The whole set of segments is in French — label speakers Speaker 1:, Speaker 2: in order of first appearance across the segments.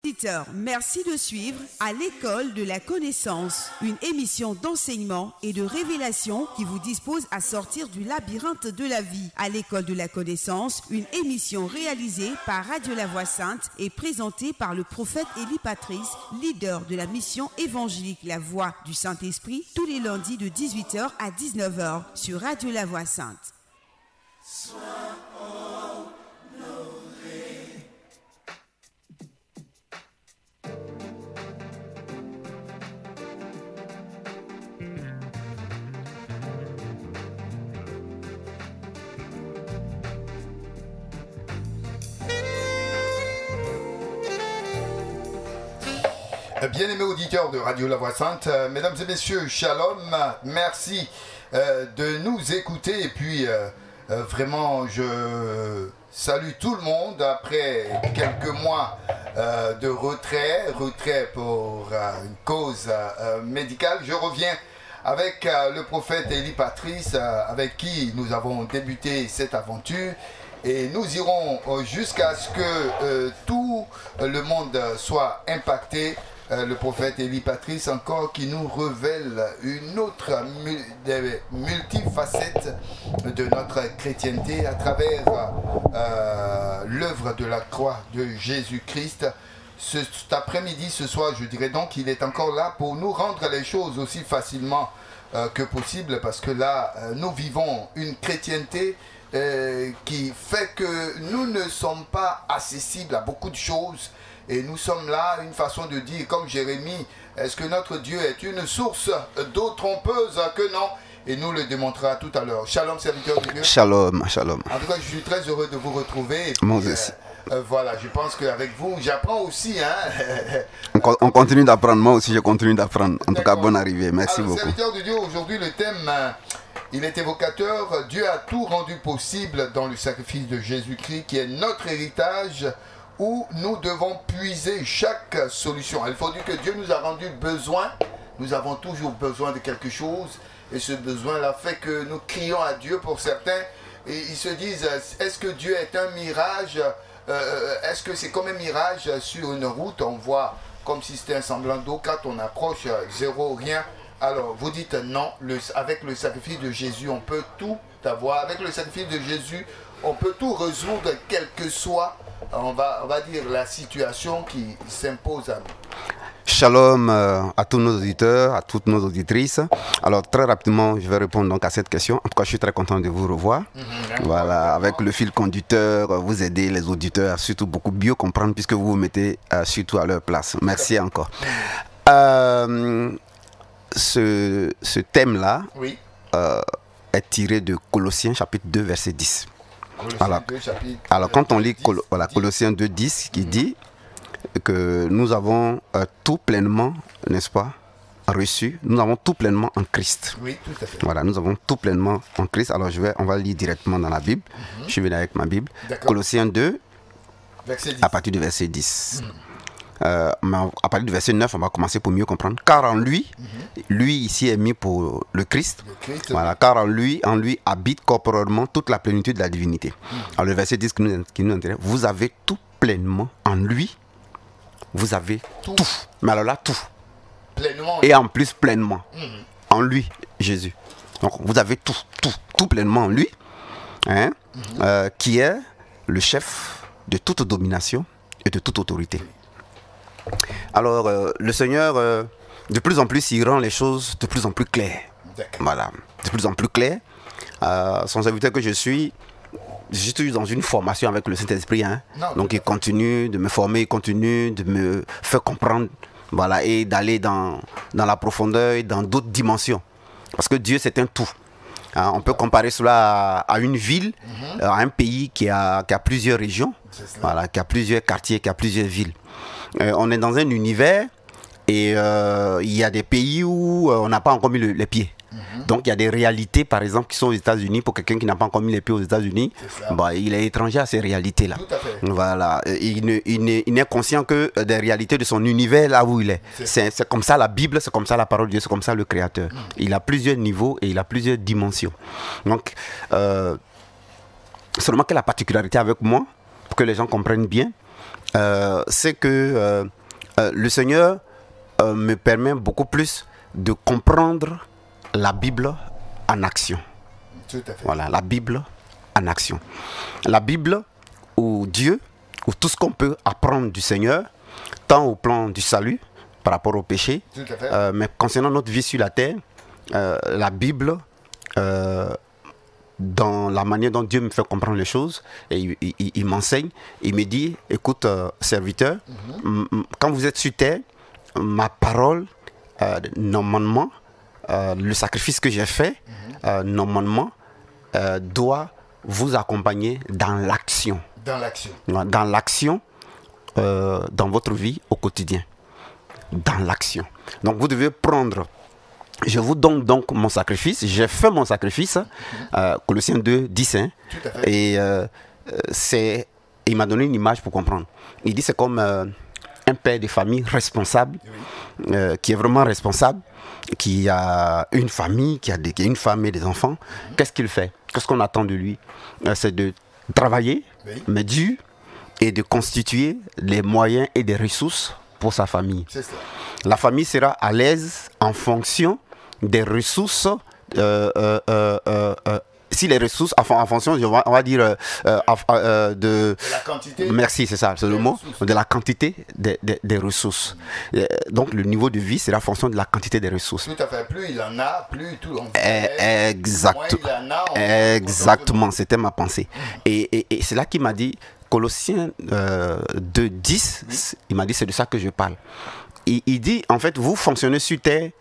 Speaker 1: Auditeurs, merci de suivre À l'école de la connaissance, une émission d'enseignement et de révélation qui vous dispose à sortir du labyrinthe de la vie. À l'école de la connaissance, une émission réalisée par Radio La Voix Sainte et présentée par le prophète Élie Patrice, leader de la mission évangélique La Voix du Saint-Esprit, tous les lundis de 18h à 19h sur Radio La Voix Sainte.
Speaker 2: Bien-aimés auditeurs de Radio La Voix Sainte, mesdames et messieurs, shalom, merci de nous écouter. Et puis, vraiment, je salue tout le monde après quelques mois de retrait pour une cause médicale. Je reviens avec le prophète Élie Patrice, avec qui nous avons débuté cette aventure. Et nous irons jusqu'à ce que tout le monde soit impacté. Le prophète Élie Patrice encore qui nous révèle une autre des multifacettes de notre chrétienté à travers l'œuvre de la croix de Jésus-Christ. Cet après-midi, ce soir, je dirais donc qu'il est encore là pour nous rendre les choses aussi facilement que possible, parce que là, nous vivons une chrétienté qui fait que nous ne sommes pas accessibles à beaucoup de choses. Et nous sommes là, une façon de dire, comme Jérémie, est-ce que notre Dieu est une source d'eau trompeuse que non? Et nous le démontrera tout à l'heure. Shalom, serviteur de Dieu.
Speaker 3: Shalom, shalom.
Speaker 2: En tout cas, je suis très heureux de vous retrouver.
Speaker 3: Moi aussi.
Speaker 2: Voilà, je pense qu'avec vous, j'apprends aussi. Hein.
Speaker 3: On continue d'apprendre, moi aussi je continue d'apprendre. En tout cas, bonne arrivée, merci beaucoup.
Speaker 2: Serviteur de Dieu, aujourd'hui le thème, il est évocateur. Dieu a tout rendu possible dans le sacrifice de Jésus-Christ, qui est notre héritage, où nous devons puiser chaque solution. Il faut dire que Dieu nous a rendu besoin. Nous avons toujours besoin de quelque chose. Et ce besoin-là fait que nous crions à Dieu pour certains. Et ils se disent, est-ce que Dieu est un mirage? Est-ce que c'est comme un mirage sur une route? On voit comme si c'était un semblant d'eau. Quand on approche, zéro, rien. Alors, vous dites non. Avec le sacrifice de Jésus, on peut tout avoir. Avec le sacrifice de Jésus, on peut tout résoudre, quel que soit on va dire la situation qui s'impose à nous.
Speaker 3: Shalom à tous nos auditeurs, à toutes nos auditrices. Alors très rapidement, je vais répondre donc à cette question. En tout cas, je suis très content de vous revoir. Voilà, avec le fil conducteur, vous aidez les auditeurs à surtout beaucoup mieux comprendre puisque vous vous mettez surtout à leur place. Merci encore. Ce thème-là est tiré de Colossiens chapitre 2, verset 10. Alors quand on lit Colossiens 2, 10 qui dit que nous avons tout pleinement, n'est-ce pas, reçu, nous avons tout pleinement en Christ.
Speaker 2: Oui, tout à fait.
Speaker 3: Voilà, nous avons tout pleinement en Christ. Alors on va lire directement dans la Bible. Je suis venu avec ma Bible. Colossiens 2, à partir du verset 10. Mais à partir du verset 9, on va commencer pour mieux comprendre. Car en lui, lui ici est mis pour le Christ. Voilà, car en lui habite corporellement toute la plénitude de la divinité. Alors le verset 10 qui nous intéresse, vous avez tout pleinement en lui. Vous avez tout. Mais alors là, tout.
Speaker 2: Pleinement.
Speaker 3: Et en plus pleinement. En lui, Jésus. Donc vous avez tout pleinement en lui. Hein, qui est le chef de toute domination et de toute autorité. Alors, le Seigneur, de plus en plus, il rend les choses de plus en plus claires. Voilà, de plus en plus claires. Son serviteur que je suis toujours dans une formation avec le Saint-Esprit. Hein. Donc, il continue de me former, il continue de me faire comprendre. Voilà, et d'aller dans la profondeur et dans d'autres dimensions. Parce que Dieu, c'est un tout. Hein, on peut comparer cela à une ville, à un pays qui a plusieurs régions, voilà, qui a plusieurs quartiers, qui a plusieurs villes. On est dans un univers et il y a des pays où on n'a pas encore mis les pieds. Donc il y a des réalités par exemple qui sont aux États-Unis. Pour quelqu'un qui n'a pas encore mis les pieds aux États-Unis, il est étranger à ces réalités-là. Voilà, il n'est conscient que des réalités de son univers là où il est. C'est comme ça la Bible, c'est comme ça la parole de Dieu, c'est comme ça le Créateur. Il a plusieurs niveaux et il a plusieurs dimensions. Donc seulement que la particularité avec moi, pour que les gens comprennent bien, c'est que le Seigneur me permet beaucoup plus de comprendre la Bible en action.
Speaker 2: Tout à fait.
Speaker 3: Voilà, la Bible en action. La Bible où Dieu, où tout ce qu'on peut apprendre du Seigneur, tant au plan du salut, par rapport au péché,
Speaker 2: Tout à fait.
Speaker 3: mais concernant notre vie sur la terre, la Bible, dans la manière dont Dieu me fait comprendre les choses, et il m'enseigne, il me dit, écoute, serviteur, quand vous êtes sur terre, ma parole, normalement, le sacrifice que j'ai fait, normalement, doit vous accompagner dans l'action.
Speaker 2: Dans l'action.
Speaker 3: Dans l'action, dans votre vie au quotidien. Dans l'action. Donc vous devez prendre, je vous donne donc mon sacrifice, j'ai fait mon sacrifice, Colossiens 2, 10, hein,
Speaker 2: Tout à fait.
Speaker 3: et il m'a donné une image pour comprendre. Il dit c'est comme un père de famille responsable, qui est vraiment responsable, qui a une famille, qui a une femme et des enfants. Qu'est-ce qu'il fait? Qu'est-ce qu'on attend de lui? C'est de travailler, mais dur, et de constituer les moyens et des ressources pour sa famille.
Speaker 2: C'est ça.
Speaker 3: La famille sera à l'aise en fonction des ressources. Si les ressources, en fonction, on va dire de
Speaker 2: la quantité.
Speaker 3: Merci, c'est ça, c'est le mot,
Speaker 2: ressources.
Speaker 3: de la quantité des ressources. Donc le niveau de vie, c'est la fonction de la quantité des ressources.
Speaker 2: Tout à fait. Plus il en a, plus tout on fait.
Speaker 3: Exactement, c'était ma pensée. Et c'est là qu'il m'a dit, Colossiens 2, 10, il m'a dit, c'est de ça que je parle. Il dit, en fait, vous fonctionnez sur terre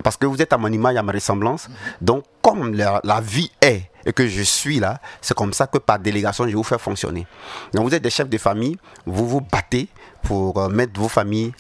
Speaker 3: parce que vous êtes à mon image, à ma ressemblance. Donc, comme la vie est et que je suis là, c'est comme ça que par délégation, je vous fais fonctionner. Donc, vous êtes des chefs de famille, vous vous battez pour mettre vos familles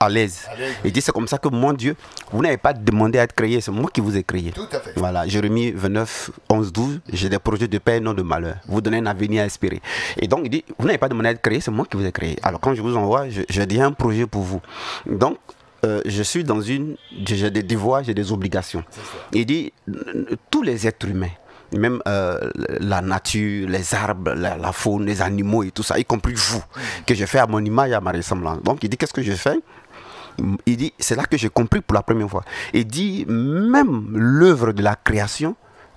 Speaker 3: à l'aise. Il dit, c'est comme ça que mon Dieu, vous n'avez pas demandé à être créé, c'est moi qui vous ai créé.
Speaker 2: Tout à fait.
Speaker 3: Voilà, Jérémie 29, 11, 12, j'ai des projets de paix et non de malheur. Vous donnez un avenir à espérer. Et donc, il dit, vous n'avez pas demandé à être créé, c'est moi qui vous ai créé. Alors, quand je vous envoie, j'ai déjà un projet pour vous. Donc, je suis dans j'ai des devoirs, j'ai des obligations. Il dit, tous les êtres humains, même la nature, les arbres, la faune, les animaux et tout ça, y compris vous, que je fais à mon image et à ma ressemblance. Donc il dit, qu'est-ce que je fais? Il dit, c'est là que j'ai compris pour la première fois. Il dit, même l'œuvre de la création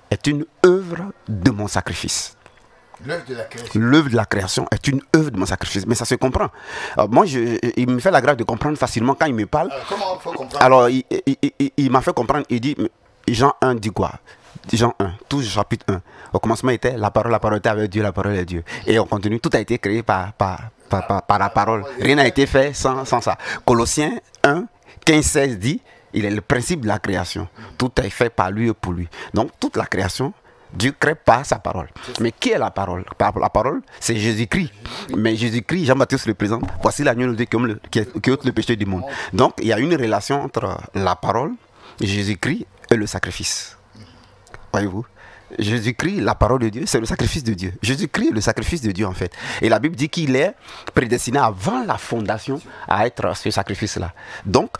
Speaker 3: est une œuvre de mon sacrifice.
Speaker 2: L'œuvre de la création.
Speaker 3: L'œuvre de la création est une œuvre de mon sacrifice. Mais ça se comprend. Moi, il me fait la grâce de comprendre facilement quand il me parle.
Speaker 2: Alors, comment il faut comprendre?
Speaker 3: Alors, il m'a fait comprendre. Il dit, Jean 1 dit quoi? Jean 1, tout chapitre 1. Au commencement était la parole était avec Dieu, la parole est Dieu. Et on continue, tout a été créé par la parole. Rien n'a été fait sans ça. Colossiens 1, 15, 16 dit, il est le principe de la création. Tout est fait par lui et pour lui. Donc, toute la création, Dieu crée par sa parole. Mais qui est la parole? La parole, c'est Jésus-Christ. Mais Jésus-Christ, Jean-Baptiste le présente, voici l'agneau de Dieu qui ôte le péché du monde. Donc, il y a une relation entre la parole, Jésus-Christ et le sacrifice. Voyez-vous? Jésus-Christ, la parole de Dieu, c'est le sacrifice de Dieu. Jésus-Christ est le sacrifice de Dieu en fait. Et la Bible dit qu'il est prédestiné avant la fondation à être ce sacrifice-là. Donc,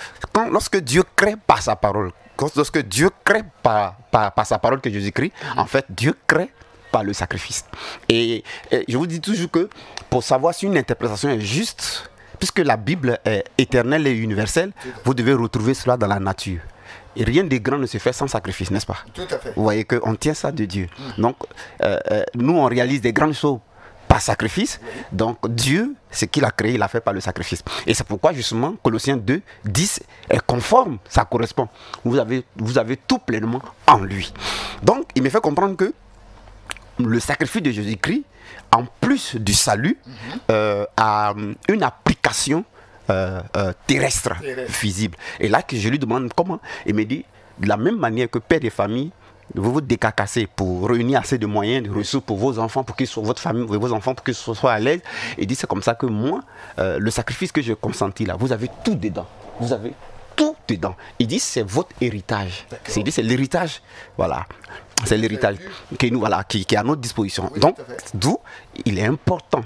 Speaker 3: lorsque Dieu crée par sa parole, lorsque Dieu crée par sa parole que Jésus-Christ, en fait, Dieu crée par le sacrifice. Et je vous dis toujours que pour savoir si une interprétation est juste, puisque la Bible est éternelle et universelle, vous devez retrouver cela dans la nature. Et rien de grand ne se fait sans sacrifice, n'est-ce pas?
Speaker 2: Tout à fait.
Speaker 3: Vous voyez qu'on tient ça de Dieu. Donc, nous, on réalise des grandes choses par sacrifice. Donc, Dieu, ce qu'il a créé, il a fait par le sacrifice. Et c'est pourquoi, justement, Colossiens 2, 10 est conforme, ça correspond. Vous avez tout pleinement en lui. Donc, il me fait comprendre que le sacrifice de Jésus-Christ, en plus du salut, a une application terrestre, visible. Et là que je lui demande comment, il me dit, de la même manière que père de famille, vous vous décarcassez pour réunir assez de moyens, de ressources pour vos enfants, pour qu'ils soient votre famille, vos enfants, pour qu'ils soient à l'aise. Il dit, c'est comme ça que moi, le sacrifice que j'ai consenti là, vous avez tout dedans. Vous avez tout dedans. Il dit, c'est votre héritage. Il dit, c'est l'héritage. Voilà. C'est l'héritage qui est à notre disposition. Oui, donc, d'où il est important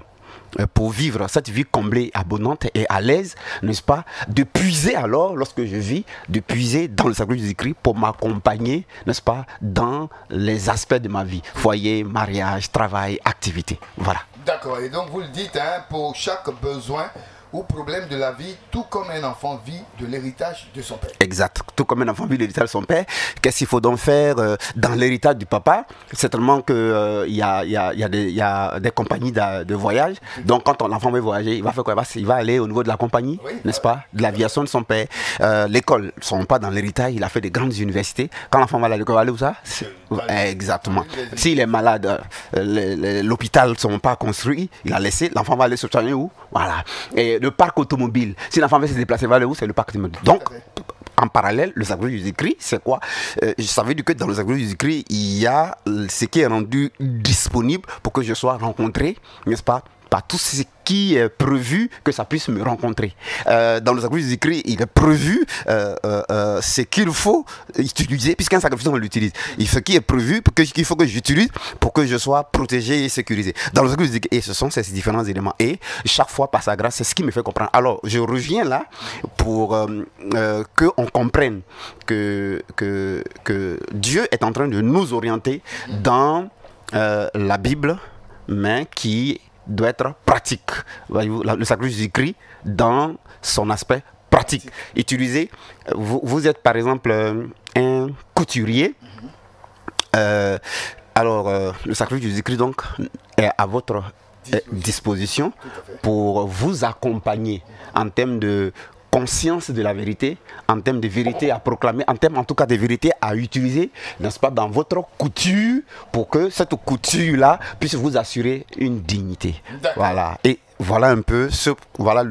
Speaker 3: pour vivre cette vie comblée, abondante et à l'aise, n'est-ce pas, de puiser alors, lorsque je vis, de puiser dans le sacrifice de Jésus-Christ pour m'accompagner, n'est-ce pas, dans les aspects de ma vie, foyer, mariage, travail, activité, voilà.
Speaker 2: D'accord, et donc vous le dites, hein, pour chaque besoin, ou problème de la vie, tout comme un enfant vit de l'héritage de son père.
Speaker 3: Exact. Tout comme un enfant vit de l'héritage de son père. Qu'est-ce qu'il faut donc faire dans l'héritage du papa? Certainement qu'il y a des compagnies de voyage. Donc, quand l'enfant veut voyager, il va faire quoi? Il va aller au niveau de la compagnie, oui, n'est-ce pas? De l'aviation de son père. L'école, ne sont pas dans l'héritage. Il a fait des grandes universités. Quand l'enfant va à l'école, il va aller où ça? Exactement. S'il est malade, l'hôpital ne sont pas construits. Il a laissé. L'enfant va aller se soigner où? Voilà. Et le parc automobile. Si l'enfant veut se déplacer, va aller où? C'est le parc automobile. Donc, en parallèle, le sacrifice de Jésus-Christ, c'est quoi? Ça veut dire que dans le sacrifice de Jésus-Christ, il y a ce qui est rendu disponible pour que je sois rencontré, n'est-ce pas, par tout ce qui est prévu que ça puisse me rencontrer. Dans le sacrifice de Jésus-Christ, il est prévu ce qu'il faut utiliser, puisqu'un sacrifice, on l'utilise. Ce qui est prévu, qu'il faut que j'utilise pour que je sois protégé et sécurisé. Dans le sacrifice de Jésus-Christ, et ce sont ces différents éléments. Et chaque fois, par sa grâce, c'est ce qui me fait comprendre. Alors, je reviens là pour qu'on comprenne que Dieu est en train de nous orienter dans la Bible, mais qui doit être pratique. Voyez-vous, le sacrifice de Jésus-Christ dans son aspect pratique. Utilisé, vous êtes par exemple un couturier. Alors, le sacrifice de Jésus-Christ donc est à votre disposition pour vous accompagner en termes de conscience de la vérité, en termes de vérité à proclamer, en termes en tout cas de vérité à utiliser, n'est-ce pas, dans votre couture, pour que cette couture-là puisse vous assurer une dignité. Voilà. Et voilà un peu voilà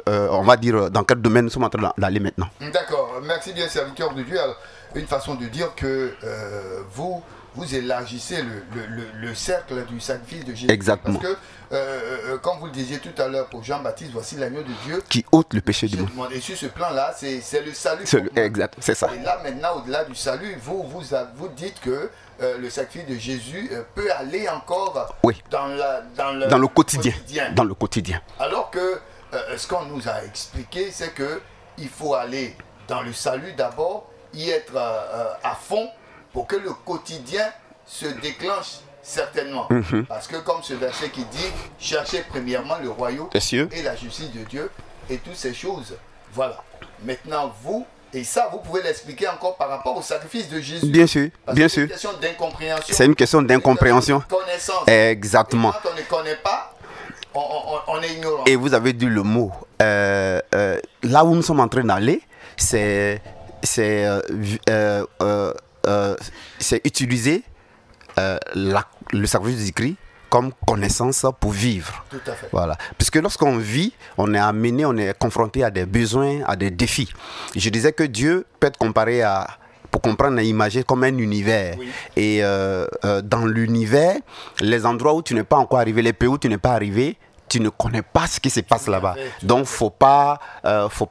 Speaker 3: on va dire dans quel domaine nous sommes en train d'aller maintenant. D'accord.
Speaker 2: Merci bien, serviteur de Dieu. Alors, une façon de dire que vous élargissez le cercle du sacrifice de Jésus.
Speaker 3: Exactement.
Speaker 2: Parce que, comme vous le disiez tout à l'heure pour Jean-Baptiste, voici l'agneau de Dieu
Speaker 3: qui ôte le péché du monde.
Speaker 2: Et sur ce plan-là, c'est le salut.
Speaker 3: Exact, c'est ça.
Speaker 2: Et là, maintenant, au-delà du salut, vous dites que le sacrifice de Jésus peut aller encore dans le quotidien.
Speaker 3: Dans le quotidien.
Speaker 2: Alors que ce qu'on nous a expliqué, c'est qu'il faut aller dans le salut d'abord, y être à fond, pour que le quotidien se déclenche certainement. Parce que comme ce verset qui dit, cherchez premièrement le royaume et la justice de Dieu et toutes ces choses. Voilà. Maintenant, et ça, vous pouvez l'expliquer encore par rapport au sacrifice de Jésus.
Speaker 3: Bien sûr, bien sûr.
Speaker 2: C'est une question d'incompréhension.
Speaker 3: C'est une question d'incompréhension.
Speaker 2: Connaissance.
Speaker 3: Exactement.
Speaker 2: Et quand on ne connaît pas, on est ignorant.
Speaker 3: Et vous avez dit le mot. Là où nous sommes en train d'aller, c'est utiliser le sacrifice de Jésus-Christ comme connaissance pour vivre.
Speaker 2: Tout à fait.
Speaker 3: Voilà. Puisque lorsqu'on vit, on est confronté à des besoins, à des défis. Je disais que Dieu peut être comparé pour comprendre et imaginer comme un univers.
Speaker 2: Oui.
Speaker 3: Et dans l'univers, les endroits où tu n'es pas encore arrivé, les pays où tu n'es pas arrivé, tu ne connais pas ce qui se passe là-bas. Donc, faut pas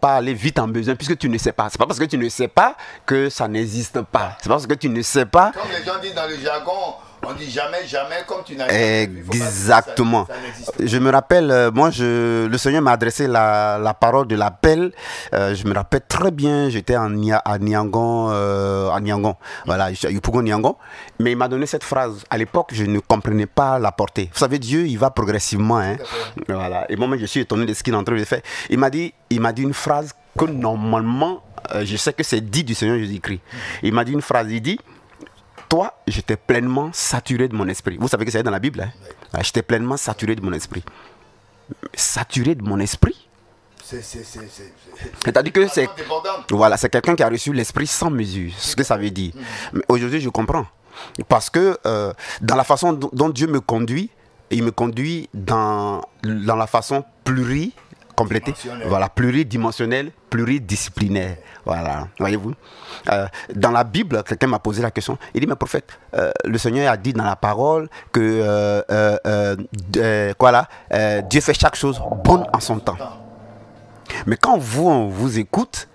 Speaker 3: aller vite en besoin puisque tu ne sais pas. C'est pas parce que tu ne sais pas que ça n'existe pas. C'est parce que tu ne sais pas.
Speaker 2: Comme les gens disent dans le jargon, on dit jamais, comme tu n'as jamais vu.
Speaker 3: Exactement. Je me rappelle, le Seigneur m'a adressé la parole de l'appel. Je me rappelle très bien, j'étais à Niangon, voilà, Yopougon Niangon. Mais il m'a donné cette phrase. À l'époque, je ne comprenais pas la portée. Vous savez, Dieu, il va progressivement. Hein. Voilà. Et moi-même, je suis étonné de ce qu'il est en train de faire. Il m'a dit une phrase que normalement, je sais que c'est dit du Seigneur Jésus-Christ. Il m'a dit une phrase, il dit: toi, j'étais pleinement saturé de mon esprit. Vous savez que c'est dans la Bible. Hein? Oui. J'étais pleinement saturé de mon esprit. Saturé de mon esprit. C'est-à-dire que c'est quelqu'un qui a reçu l'esprit sans mesure. C'est ce que ça veut dire. Mais aujourd'hui, je comprends. Parce que dans la façon dont Dieu me conduit, il me conduit dans la façon complétée, voilà, pluridimensionnelle, pluridisciplinaire. Voilà, voyez-vous. Dans la Bible, quelqu'un m'a posé la question. Il dit: mais prophète, le Seigneur a dit dans la parole que Dieu fait chaque chose bonne en son temps. Mais quand on vous écoute,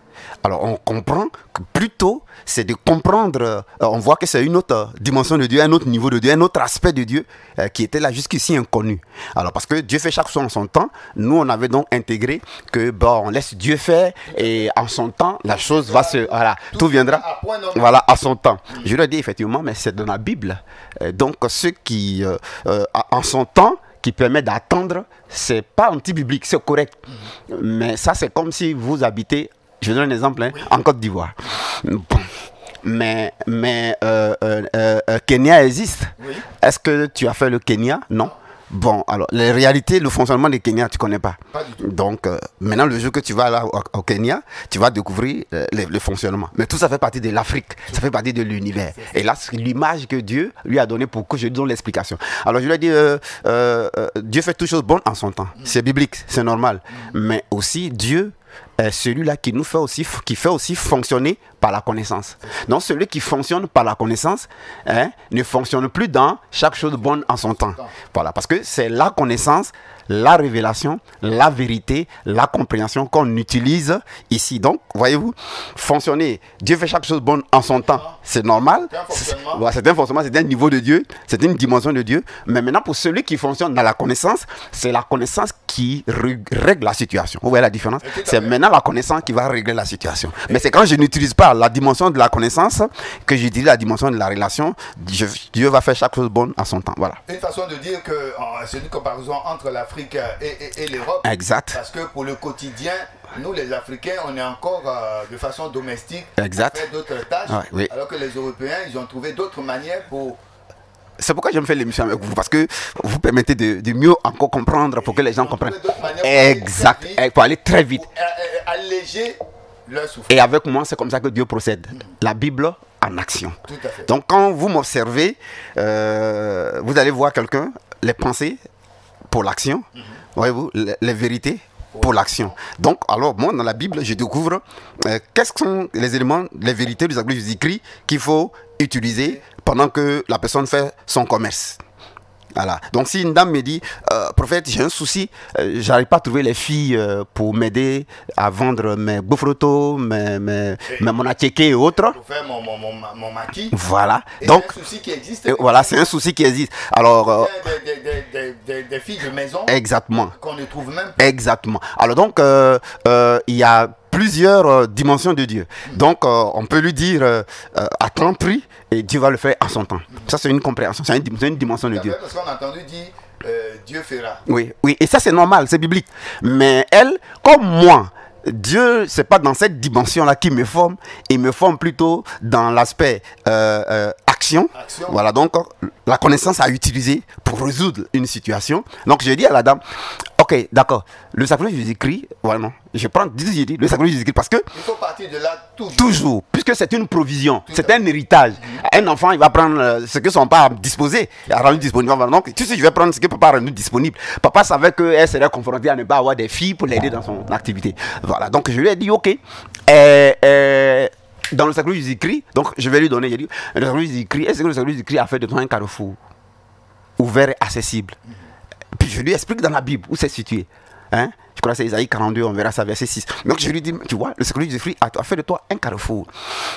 Speaker 3: alors on comprend que plutôt c'est de comprendre, on voit que c'est une autre dimension de Dieu, un autre niveau de Dieu, un autre aspect de Dieu qui était là jusqu'ici inconnu. Alors parce que Dieu fait chaque chose en son temps, nous on avait donc intégré que on laisse Dieu faire et en son temps la chose va tout viendra à son temps. Je lui ai dit effectivement, mais c'est dans la Bible. Donc ceux qui en son temps qui permet d'attendre, c'est pas anti-biblique, c'est correct. Mais ça, c'est comme si vous habitez, je donne un exemple, hein, en Côte d'Ivoire. Bon. Mais Kenya existe.
Speaker 2: Oui.
Speaker 3: Est-ce que tu as fait le Kenya? Non. Bon, alors, les réalités, le fonctionnement du Kenya, tu ne connais pas.
Speaker 2: Pas du tout.
Speaker 3: Donc, maintenant, le jour que tu vas là au Kenya, tu vas découvrir le fonctionnement. Mais tout ça fait partie de l'Afrique, ça fait partie de l'univers. Et là, c'est l'image que Dieu lui a donnée pour que je lui donne l'explication. Alors, je lui ai dit, Dieu fait toutes choses bonnes en son temps. C'est biblique, c'est normal. Mais aussi, Dieu est celui-là qui nous fait aussi, qui fait aussi fonctionner par la connaissance. Donc celui qui fonctionne par la connaissance ne fonctionne plus dans chaque chose bonne en son temps. Voilà, parce que c'est la connaissance, la révélation, la vérité, la compréhension qu'on utilise ici. Donc, voyez-vous, fonctionner, Dieu fait chaque chose bonne en son temps. C'est normal. C'est un fonctionnement, c'est un niveau de Dieu, c'est une dimension de Dieu. Mais maintenant, pour celui qui fonctionne dans la connaissance, c'est la connaissance qui règle la situation. Vous voyez la différence? C'est maintenant la connaissance qui va régler la situation. Mais c'est quand je n'utilise pas la dimension de la connaissance que j'utilise la dimension de la relation. Dieu va faire chaque chose bonne en son temps. Voilà.
Speaker 2: Une façon de dire que c'est une comparaison entre l'Afrique et l'Europe.
Speaker 3: Exact.
Speaker 2: Parce que pour le quotidien, nous les Africains, on est encore de façon domestique.
Speaker 3: Exact.
Speaker 2: À faire d'autres tâches.
Speaker 3: Ouais, oui.
Speaker 2: Alors que les Européens, ils ont trouvé d'autres manières pour...
Speaker 3: C'est pourquoi j'aime faire l'émission avec vous, parce que vous permettez de mieux encore comprendre pour que les gens comprennent. Exact. Pour aller très vite.
Speaker 2: Pour alléger leur souffrance.
Speaker 3: Et avec moi, c'est comme ça que Dieu procède. La Bible en action.
Speaker 2: Tout à fait.
Speaker 3: Donc quand vous m'observez, vous allez voir quelqu'un, les pensées pour l'action, voyez-vous, les vérités pour l'action. Donc, alors, moi, dans la Bible, je découvre qu'est-ce que sont les éléments, les vérités du sacré Jésus-Christ qu'il faut utiliser pendant que la personne fait son commerce. Voilà. Donc si une dame me dit, prophète, j'ai un souci, j'arrive pas à trouver les filles pour m'aider à vendre mes gaufrotos, mes monacheke et autres.
Speaker 2: Pour faire mon maquis.
Speaker 3: Voilà.
Speaker 2: Et
Speaker 3: Donc,
Speaker 2: c'est un souci qui existe.
Speaker 3: Voilà, c'est un souci qui existe. Alors,
Speaker 2: des filles de maison.
Speaker 3: Exactement.
Speaker 2: Qu'on ne trouve même pas.
Speaker 3: Exactement. Alors donc, il y a plusieurs dimensions de Dieu. Donc, on peut lui dire à temps pris, et Dieu va le faire en son temps. Ça, c'est une compréhension, c'est une dimension de Dieu.
Speaker 2: Parce qu'on a entendu dire Dieu fera.
Speaker 3: Oui, oui, et ça, c'est normal, c'est biblique. Mais elle, comme moi, Dieu, c'est pas dans cette dimension-là qu'il me forme, il me forme plutôt dans l'aspect action. Voilà, donc la connaissance à utiliser pour résoudre une situation. Donc je dis à la dame, ok, d'accord, le sacrement de Jésus-Christ, voilà, non, je prends, j'ai dit, le sacrement de Jésus-Christ parce que
Speaker 2: il faut partir de là toujours.
Speaker 3: Toujours, puisque c'est une provision, c'est un héritage. Un enfant, il va prendre ce que son père a disposé, il a rendu disponible. Donc, tu sais, je vais prendre ce que papa a rendu disponible. Papa savait qu'elle serait confrontée à ne pas avoir des filles pour l'aider dans son activité. Voilà, donc je lui ai dit, ok, dans le sacrement de Jésus-Christ, donc je vais lui donner, j'ai dit, le sacrement de Jésus-Christ, est-ce que le sacrement de Jésus-Christ a fait de toi un carrefour ouvert et accessible? Puis je lui explique dans la Bible où c'est situé. Hein? Je crois que c'est Isaïe 42, on verra ça, verset 6. Donc je lui dis, tu vois, le sacrement de Jésus-Christ a fait de toi un carrefour.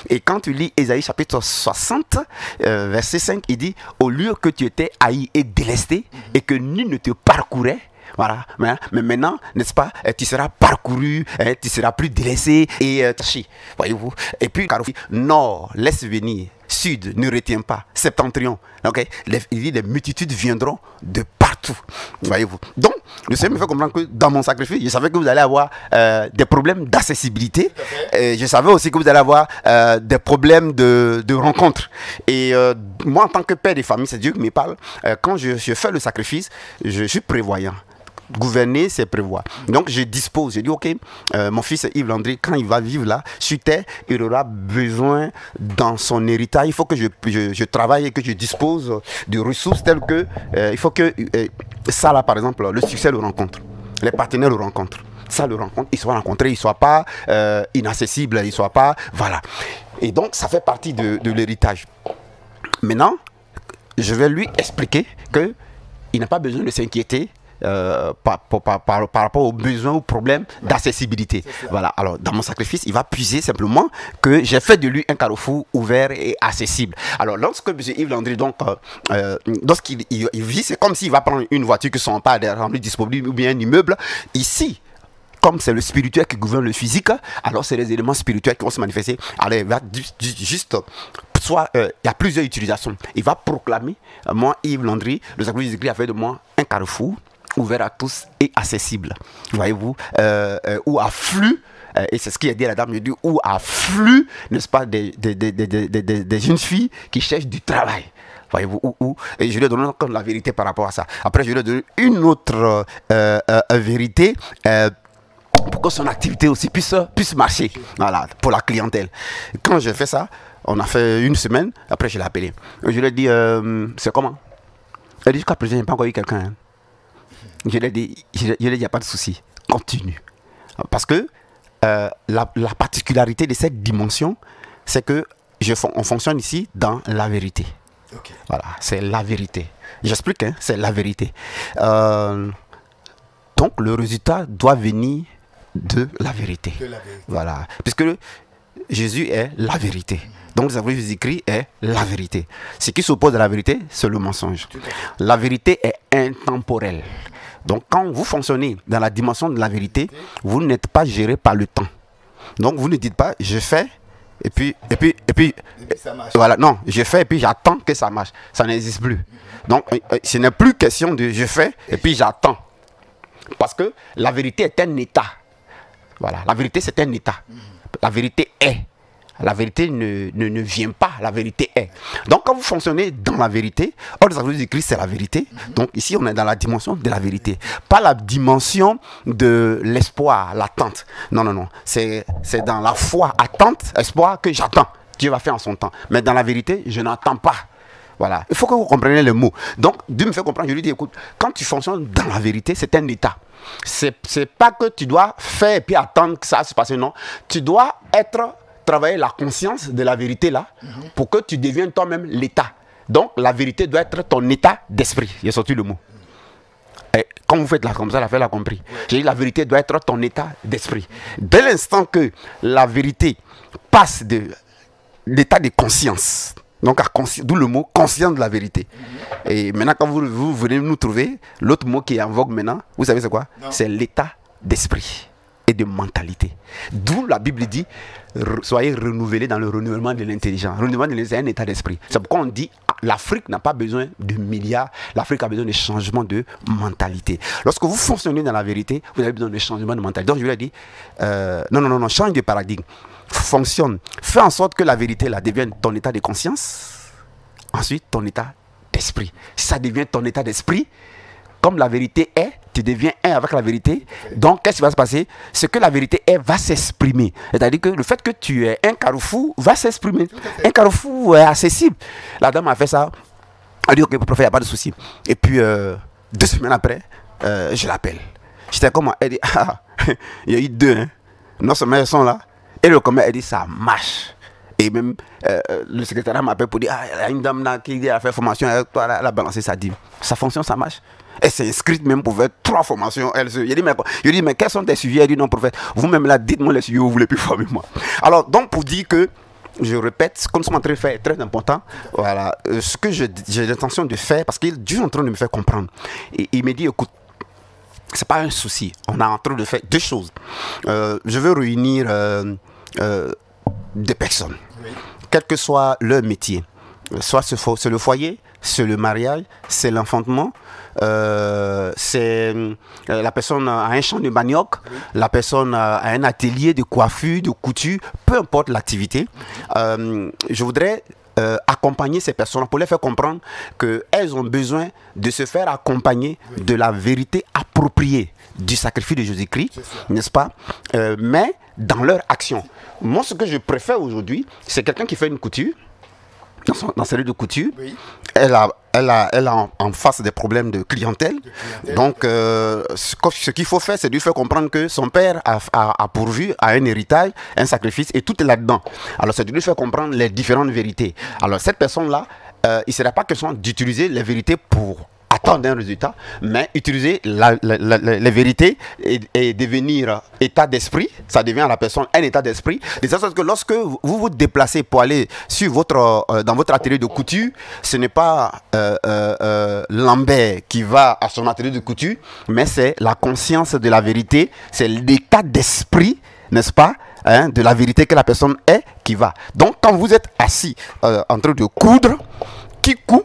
Speaker 3: Et quand tu lis Isaïe chapitre 60, verset 5, il dit, au lieu que tu étais haï et délesté, et que nul ne te parcourait, voilà, mais maintenant, n'est-ce pas, tu seras parcouru, tu seras plus délaissé et taché, voyez-vous. Et puis, nord, laisse venir, sud, ne retiens pas, septentrion, ok, il dit, les multitudes viendront de partout, voyez-vous. Donc, le Seigneur me fait comprendre que dans mon sacrifice, je savais que vous allez avoir des problèmes d'accessibilité, et je savais aussi que vous allez avoir des problèmes de rencontre. Et moi, en tant que père de famille, c'est Dieu qui me parle, quand je fais le sacrifice, je suis prévoyant. Gouverner, c'est prévoir. Donc je dispose, je dis ok, mon fils Yves Landry, quand il va vivre là, sur terre, il aura besoin dans son héritage, il faut que je travaille et que je dispose de ressources telles que, il faut que ça là par exemple, le succès le rencontre, les partenaires le rencontrent, ça le rencontre, il soit rencontré, il ne soit pas inaccessible, il ne soit pas, voilà. Et donc ça fait partie de l'héritage. Maintenant, je vais lui expliquer qu'il n'a pas besoin de s'inquiéter par rapport aux besoins ou problèmes d'accessibilité. Voilà. Alors, dans mon sacrifice, il va puiser simplement que j'ai fait de lui un carrefour ouvert et accessible. Alors, lorsque M. Yves Landry, donc, lorsqu'il vit, c'est comme s'il va prendre une voiture que son père a rendu disponible ou bien un immeuble. Ici, comme c'est le spirituel qui gouverne le physique, alors c'est les éléments spirituels qui vont se manifester. Alors il va juste, soit il y a plusieurs utilisations. Il va proclamer, moi Yves Landry, le sacrement de Jésus-Christ a fait de moi un carrefour ouvert à tous et accessible. Voyez-vous, où afflue, et c'est ce qu'il a dit à la dame, il dit, où afflue, n'est-ce pas, des jeunes filles qui cherchent du travail. Voyez-vous, et je lui ai donné encore la vérité par rapport à ça. Après, je lui ai donné une autre vérité pour que son activité aussi puisse marcher, voilà, pour la clientèle. Quand j'ai fait ça, on a fait une semaine, après je l'ai appelé. Je lui ai dit, c'est comment? Elle dit, jusqu'à présent, je n'ai pas encore eu quelqu'un. Hein. Je lui ai dit, il n'y a pas de souci, continue. Parce que la particularité de cette dimension, c'est que on fonctionne ici dans la vérité. Okay. Voilà, c'est la vérité. J'explique, hein, c'est la vérité. Donc le résultat doit venir de la vérité. Voilà, puisque Jésus est la vérité. Donc Jésus-Christ est la vérité. Ce qui s'oppose à la vérité, c'est le mensonge. La vérité est intemporelle. Donc quand vous fonctionnez dans la dimension de la vérité, vous n'êtes pas géré par le temps. Donc vous ne dites pas, je fais, et puis ça marche. Voilà, non, je fais et puis j'attends que ça marche. Ça n'existe plus. Donc, ce n'est plus question de je fais et puis j'attends. Parce que la vérité est un état. Voilà, la vérité c'est un état. La vérité est. La vérité ne vient pas, la vérité est. Donc quand vous fonctionnez dans la vérité, or le sacrifice de Christ c'est la vérité. Donc ici on est dans la dimension de la vérité. Pas la dimension de l'espoir, l'attente. Non, non, non. C'est dans la foi, attente, espoir que j'attends. Dieu va faire en son temps. Mais dans la vérité, je n'attends pas. Voilà. Il faut que vous compreniez le mot. Donc Dieu me fait comprendre, je lui dis écoute, quand tu fonctionnes dans la vérité, c'est un état. C'est pas que tu dois faire et puis attendre que ça se passe, non. Tu dois travailler la conscience de la vérité là pour que tu deviennes toi-même l'état. Donc la vérité doit être ton état d'esprit. J'ai sorti le mot. Et quand vous faites là comme ça, la fête l'a compris. J'ai dit la vérité doit être ton état d'esprit. Dès l'instant que la vérité passe de l'état de conscience, donc d'où le mot conscience de la vérité. Et maintenant quand vous venez nous trouver, l'autre mot qui est en vogue maintenant, vous savez c'est quoi? C'est l'état d'esprit et de mentalité. D'où la Bible dit soyez renouvelés dans le renouvellement de l'intelligence. Le renouvellement de l'intelligence, c'est un état d'esprit. C'est pourquoi on dit l'Afrique n'a pas besoin de milliards, l'Afrique a besoin de changement de mentalité. Lorsque vous fonctionnez dans la vérité, vous avez besoin de changement de mentalité. Donc je lui ai dit non, change de paradigme. Fonctionne. Fais en sorte que la vérité là devienne ton état de conscience, ensuite ton état d'esprit. Si ça devient ton état d'esprit, comme la vérité est, tu deviens un avec la vérité. Donc, qu'est-ce qui va se passer? Ce que la vérité est va s'exprimer. C'est-à-dire que le fait que tu es un carrefour va s'exprimer. Un carrefour est accessible. La dame a fait ça. Elle a dit, ok, prophète, il n'y a pas de souci. Et puis, 2 semaines après, je l'appelle. J'étais comment? Elle dit, il y a eu 2. Hein. Non seulement elles sont là. Et le commerce, elle dit, ça marche. Et même le secrétaire m'appelle pour dire, il y a une dame là qui a fait formation, elle a balancé sa dîme. Ça fonctionne, ça marche. Elle s'est inscrite même pour faire 3 formations. Je dis, mais quels sont tes suivis? Elle dit, non, prophète, vous-même là, dites-moi les suivis, vous ne voulez plus former moi. Alors, donc, pour dire que, je répète, ce que nous sommes en train de faire est très important. Voilà, ce que j'ai l'intention de faire, parce que Dieu est en train de me faire comprendre. Et il me dit, écoute, c'est pas un souci. On est en train de faire 2 choses. Je veux réunir des personnes, quel que soit leur métier. Soit c'est le foyer, c'est le mariage, c'est l'enfantement, c'est la personne a un champ de manioc, la personne a un atelier de coiffure, de couture, peu importe l'activité. Je voudrais accompagner ces personnes pour les faire comprendre qu'elles ont besoin de se faire accompagner de la vérité appropriée du sacrifice de Jésus-Christ, n'est-ce pas? Mais dans leur action. Moi, ce que je préfère aujourd'hui, c'est quelqu'un qui fait une couture, dans sa lieu de couture, elle a en face des problèmes de clientèle. Donc, ce qu'il faut faire, c'est de lui faire comprendre que son père a pourvu à un héritage, un sacrifice, et tout est là-dedans. Alors, c'est de lui faire comprendre les différentes vérités. Alors, cette personne-là, il ne serait pas question d'utiliser les vérités pour attendre un résultat, mais utiliser les vérités et devenir état d'esprit, ça devient à la personne un état d'esprit. De sorte que lorsque vous vous déplacez pour aller sur dans votre atelier de couture, ce n'est pas Lambert qui va à son atelier de couture, mais c'est la conscience de la vérité, c'est l'état d'esprit, n'est-ce pas, hein, de la vérité que la personne est qui va. Donc quand vous êtes assis en train de coudre, qui coud,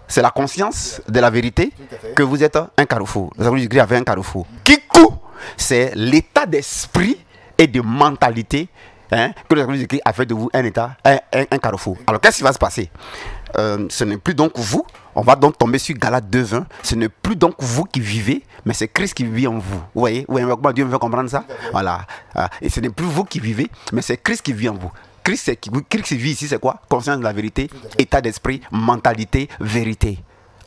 Speaker 3: c'est la conscience de la vérité que vous êtes un carrefour. Vous avez écrit avec un carrefour. Qui coud, c'est l'état d'esprit et de mentalité, hein, que vous avez écrit a fait de vous un état, un carrefour. Alors qu'est-ce qui va se passer? Ce n'est plus donc vous. On va donc tomber sur Galates 2:20. Ce n'est plus donc vous qui vivez, mais c'est Christ qui vit en vous. Vous voyez? Oui, Dieu me fait comprendre ça. Voilà. Et ce n'est plus vous qui vivez, mais c'est Christ qui vit en vous. Christ qui vit ici, c'est quoi? Conscience de la vérité, état d'esprit, mentalité, vérité.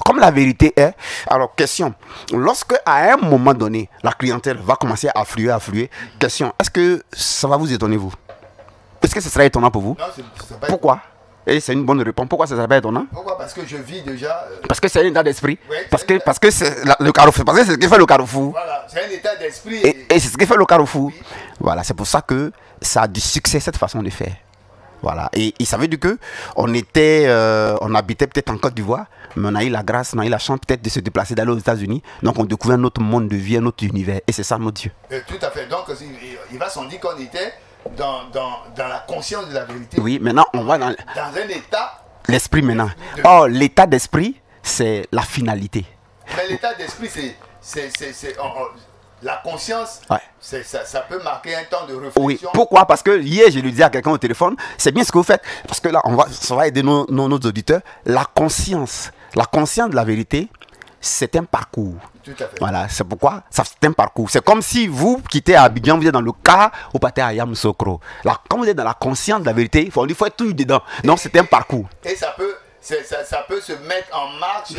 Speaker 3: Comme la vérité est, alors question, lorsque à un moment donné, la clientèle va commencer à affluer, question, est-ce que ça va vous étonner, vous? Est-ce que ce sera étonnant pour vous?
Speaker 2: Non,
Speaker 3: pourquoi? Et c'est une bonne réponse. Pourquoi ça ne sera pas étonnant?
Speaker 2: Pourquoi? Parce que je vis déjà...
Speaker 3: Parce que c'est un état d'esprit.
Speaker 2: Oui,
Speaker 3: parce que c'est le carrefour. Parce que c'est ce qui fait le carrefour.
Speaker 2: Voilà, c'est un état d'esprit.
Speaker 3: Et c'est ce qui fait le carrefour. Oui. Voilà, c'est pour ça que ça a du succès, cette façon de faire. Voilà. Et ça veut dire que on habitait peut-être en Côte d'Ivoire, mais on a eu la grâce, on a eu la chance peut-être de se déplacer, d'aller aux États-Unis. Donc on découvre un autre monde de vie, un autre univers. Et c'est ça notre Dieu.
Speaker 2: Tout à fait. Donc il va s'en dire qu'on était dans la conscience de la vérité.
Speaker 3: Oui, maintenant on va dans
Speaker 2: un état...
Speaker 3: L'esprit maintenant. Or, l'état d'esprit, c'est la finalité.
Speaker 2: Mais l'état d'esprit, c'est la conscience,
Speaker 3: ouais.
Speaker 2: Ça peut marquer un temps de réflexion.
Speaker 3: Oui, pourquoi? Parce que hier, je lui disais à quelqu'un au téléphone, c'est bien ce que vous faites. Parce que là, ça va aider nos auditeurs. La conscience de la vérité, c'est un parcours.
Speaker 2: Tout à fait.
Speaker 3: Voilà, c'est pourquoi c'est un parcours. C'est comme si vous quittez à Abidjan, vous êtes dans le car, vous partez à Yamoussoukro. Là, quand vous êtes dans la conscience de la vérité, il faut être tout dedans. Donc, c'est un parcours.
Speaker 2: Et ça peut se mettre en marche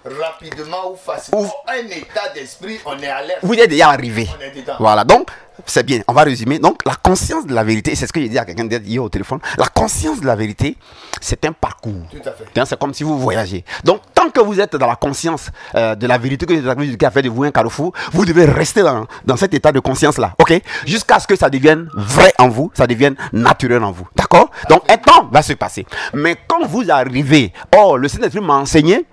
Speaker 2: rapidement ou facilement. Un état d'esprit, on est alerte.
Speaker 3: Vous êtes déjà arrivé.
Speaker 2: On est dedans.
Speaker 3: Voilà, donc c'est bien. On va résumer. Donc la conscience de la vérité, c'est ce que j'ai dit à quelqu'un hier au téléphone. La conscience de la vérité, c'est un parcours.
Speaker 2: Tout à fait.
Speaker 3: C'est comme si vous voyagez. Donc tant que vous êtes dans la conscience de la vérité qui a fait de vous un carrefour, vous devez rester dans cet état de conscience-là. Ok? Jusqu'à ce que ça devienne vrai en vous, ça devienne naturel en vous. D'accord? Donc un temps va se passer. Mais quand vous arrivez, le Saint-Esprit m'a enseigné,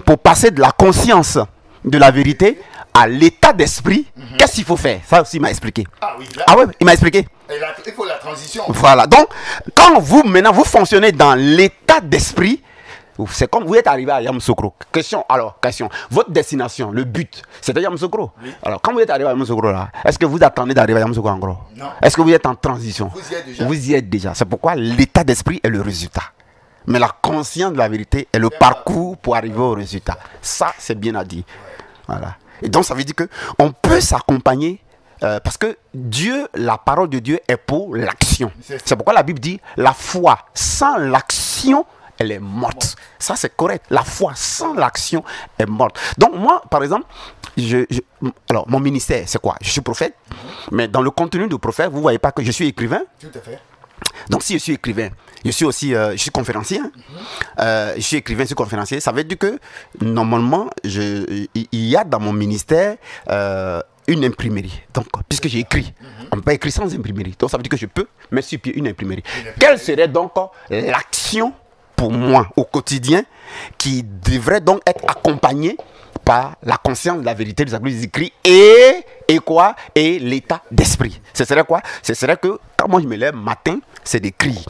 Speaker 3: pour passer de la conscience de la vérité à l'état d'esprit, qu'est-ce qu'il faut faire? Ça aussi, il m'a expliqué.
Speaker 2: Ah oui, là,
Speaker 3: ouais, il m'a expliqué.
Speaker 2: Il faut la transition.
Speaker 3: Voilà, donc, quand vous fonctionnez dans l'état d'esprit, c'est comme vous êtes arrivé à Yamoussoukro. Question, votre destination, le but, c'était Yamoussoukro. Oui. Alors, quand vous êtes arrivé à Yamoussoukro, là, est-ce que vous attendez d'arriver à Yamoussoukro en gros?
Speaker 2: Non.
Speaker 3: Est-ce que vous êtes en transition?
Speaker 2: Vous y êtes déjà.
Speaker 3: Vous y êtes déjà. C'est pourquoi l'état d'esprit est le résultat. Mais la conscience de la vérité est le parcours pour arriver au résultat. Ça, c'est bien à dire. Voilà. Et donc, ça veut dire qu'on peut s'accompagner parce que Dieu, la parole de Dieu est pour l'action. C'est pourquoi la Bible dit la foi sans l'action, elle est morte. Ça, c'est correct. La foi sans l'action est morte. Donc, moi, par exemple, alors, mon ministère, c'est quoi? Je suis prophète. Mais dans le contenu du prophète, vous ne voyez pas que je suis écrivain.
Speaker 2: Tout à fait.
Speaker 3: Donc si je suis écrivain, je suis aussi je suis conférencier. Je suis écrivain, je suis conférencier. Ça veut dire que normalement, il y a dans mon ministère une imprimerie. Donc, puisque j'ai écrit, on ne peut pas écrire sans imprimerie. Donc ça veut dire que je peux mettre sur pied une imprimerie. Quelle serait donc l'action pour moi au quotidien qui devrait donc être accompagnée par la conscience de la vérité des écrits et quoi? Et l'état d'esprit. Ce serait quoi? Ce serait que quand moi je me lève matin, c'est d'écrire.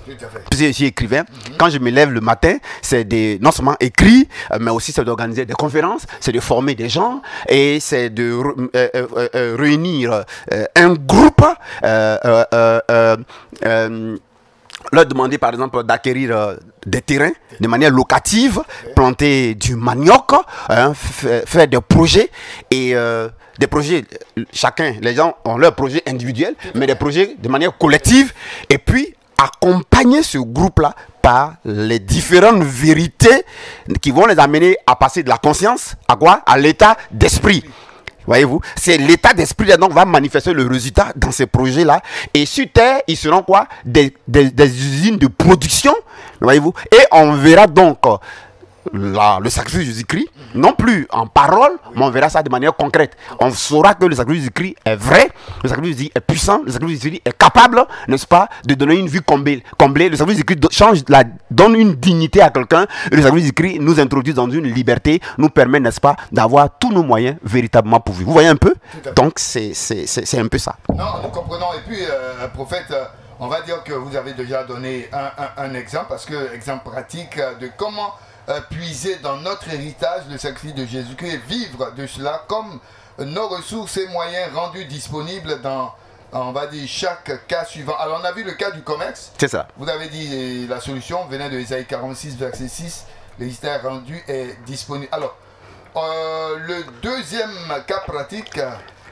Speaker 3: Puisque je suis écrivain, quand je me lève le matin, c'est non seulement écrire, mais aussi c'est d'organiser des conférences, c'est de former des gens et c'est de réunir un groupe, leur demander par exemple d'acquérir des terrains de manière locative, planter du manioc, faire des projets et des projets, chacun, les gens ont leurs projets individuels, mais des projets de manière collective et puis accompagner ce groupe-là par les différentes vérités qui vont les amener à passer de la conscience à quoi? À l'état d'esprit. Voyez-vous, c'est l'état d'esprit donc va manifester le résultat dans ces projets-là. Et sur terre, ils seront quoi? Des usines de production. Voyez-vous, et on verra donc le sacrifice de Jésus-Christ, non plus en parole, mais on verra ça de manière concrète. On saura que le sacrifice de Jésus-Christ est vrai, le sacrifice de Jésus est puissant, le sacrifice de Jésus est capable, n'est-ce pas, de donner une vie comblée. Le sacrifice de Jésus donne une dignité à quelqu'un, et le sacrifice de Jésus nous introduit dans une liberté, nous permet, n'est-ce pas, d'avoir tous nos moyens véritablement pour vivre. Vous voyez un peu? Donc c'est un peu ça.
Speaker 2: Non, nous comprenons. Et puis, prophète, on va dire que vous avez déjà donné un exemple, parce que exemple pratique de comment puiser dans notre héritage le sacrifice de Jésus-Christ et vivre de cela comme nos ressources et moyens rendus disponibles dans, on va dire, chaque cas suivant. Alors on a vu le cas du commerce.
Speaker 3: C'est ça.
Speaker 2: Vous avez dit la solution venait de Ésaïe 46 verset 6. L'héritage rendu est disponible. Alors le deuxième cas pratique,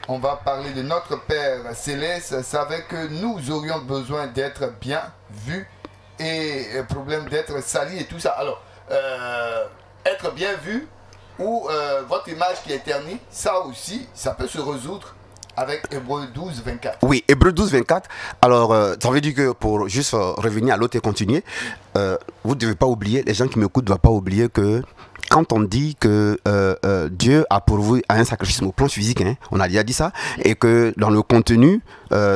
Speaker 2: on va parler de notre Père Céleste, savait que nous aurions besoin d'être bien vus et problème d'être salis et tout ça. Alors être bien vu ou votre image qui est ternie, ça aussi, ça peut se résoudre avec Hébreux 12, 24.
Speaker 3: Oui, Hébreux 12, 24. Alors, ça veut dire que pour juste revenir à l'autre et continuer, vous ne devez pas oublier, les gens qui m'écoutent ne doivent pas oublier que quand on dit que Dieu a pourvu à un sacrifice au plan physique, hein, on a déjà dit ça, et que dans le contenu,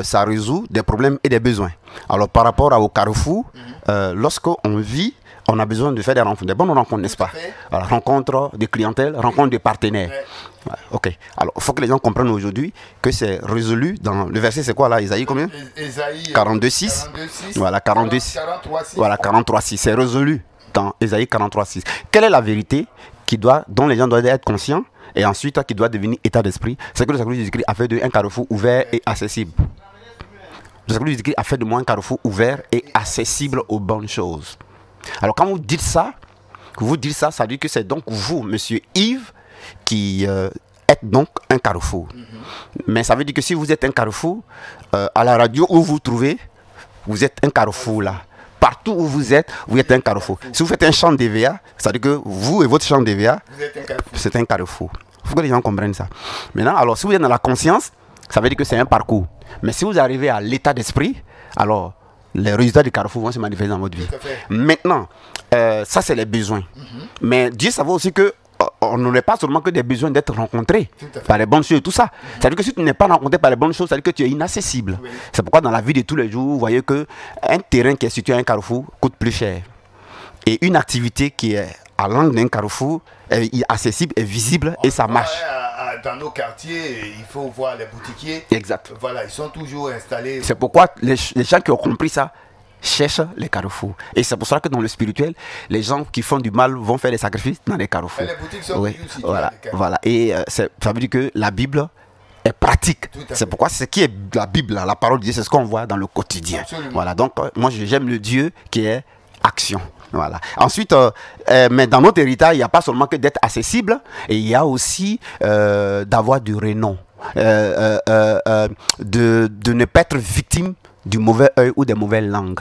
Speaker 3: ça résout des problèmes et des besoins. Alors, par rapport au carrefour, lorsqu'on vit, on a besoin de faire des rencontres, des bonnes rencontres, n'est-ce pas? Alors, rencontres de clientèle, rencontres de partenaires. Ouais, ok. Alors, il faut que les gens comprennent aujourd'hui que c'est résolu dans le verset, c'est quoi là? Isaïe combien?
Speaker 2: Isaïe
Speaker 3: 42, 6. Voilà, 42,
Speaker 2: 43, 6.
Speaker 3: Voilà, 43, 6. C'est résolu dans Isaïe 43, 6. Quelle est la vérité dont les gens doivent être conscients et ensuite qui doit devenir état d'esprit? C'est que le sacrifice de Jésus-Christ a fait de un carrefour ouvert et accessible. Le sacrifice de Jésus-Christ a fait de moi un carrefour ouvert et accessible aux bonnes choses. Alors quand vous dites ça, ça dit que c'est donc vous, monsieur Yves, qui êtes donc un carrefour. Mais ça veut dire que si vous êtes un carrefour, à la radio où vous vous trouvez, vous êtes un carrefour là. Partout où vous êtes un carrefour. Si vous faites un chant d'EVA, ça veut dire que vous et votre chant d'EVA, c'est un carrefour. Il faut que les gens comprennent ça. Maintenant, alors si vous êtes dans la conscience, ça veut dire que c'est un parcours. Mais si vous arrivez à l'état d'esprit, alors les résultats du carrefour vont se manifester dans votre vie. Maintenant, ça c'est les besoins. Mais Dieu savait aussi que on n'aurait pas seulement que des besoins d'être rencontrés par les bonnes choses et tout ça. C'est-à-dire que si tu n'es pas rencontré par les bonnes choses, ça veut dire que tu es inaccessible. C'est pourquoi dans la vie de tous les jours, vous voyez qu'un terrain qui est situé à un carrefour coûte plus cher. Et une activité qui est à l'angle d'un carrefour est accessible, est visible et ça marche.
Speaker 2: Dans nos quartiers, il faut voir les boutiquiers.
Speaker 3: Exact.
Speaker 2: Voilà, ils sont toujours installés.
Speaker 3: C'est pourquoi les gens qui ont compris ça cherchent les carrefours. Et c'est pour ça que dans le spirituel, les gens qui font du mal vont faire des sacrifices dans les carrefours.
Speaker 2: Et les boutiques sont toujours situées
Speaker 3: voilà,
Speaker 2: dans les carrefours.
Speaker 3: voilà. Et ça veut dire que la Bible est pratique. C'est pourquoi ce qui est la Bible, la parole de Dieu, c'est ce qu'on voit dans le quotidien.
Speaker 2: Absolument.
Speaker 3: Voilà. Donc, moi, j'aime le Dieu qui est action. Voilà. Ensuite, mais dans notre héritage, il n'y a pas seulement que d'être accessible, et il y a aussi d'avoir du renom, de ne pas être victime du mauvais œil ou des mauvaises langues,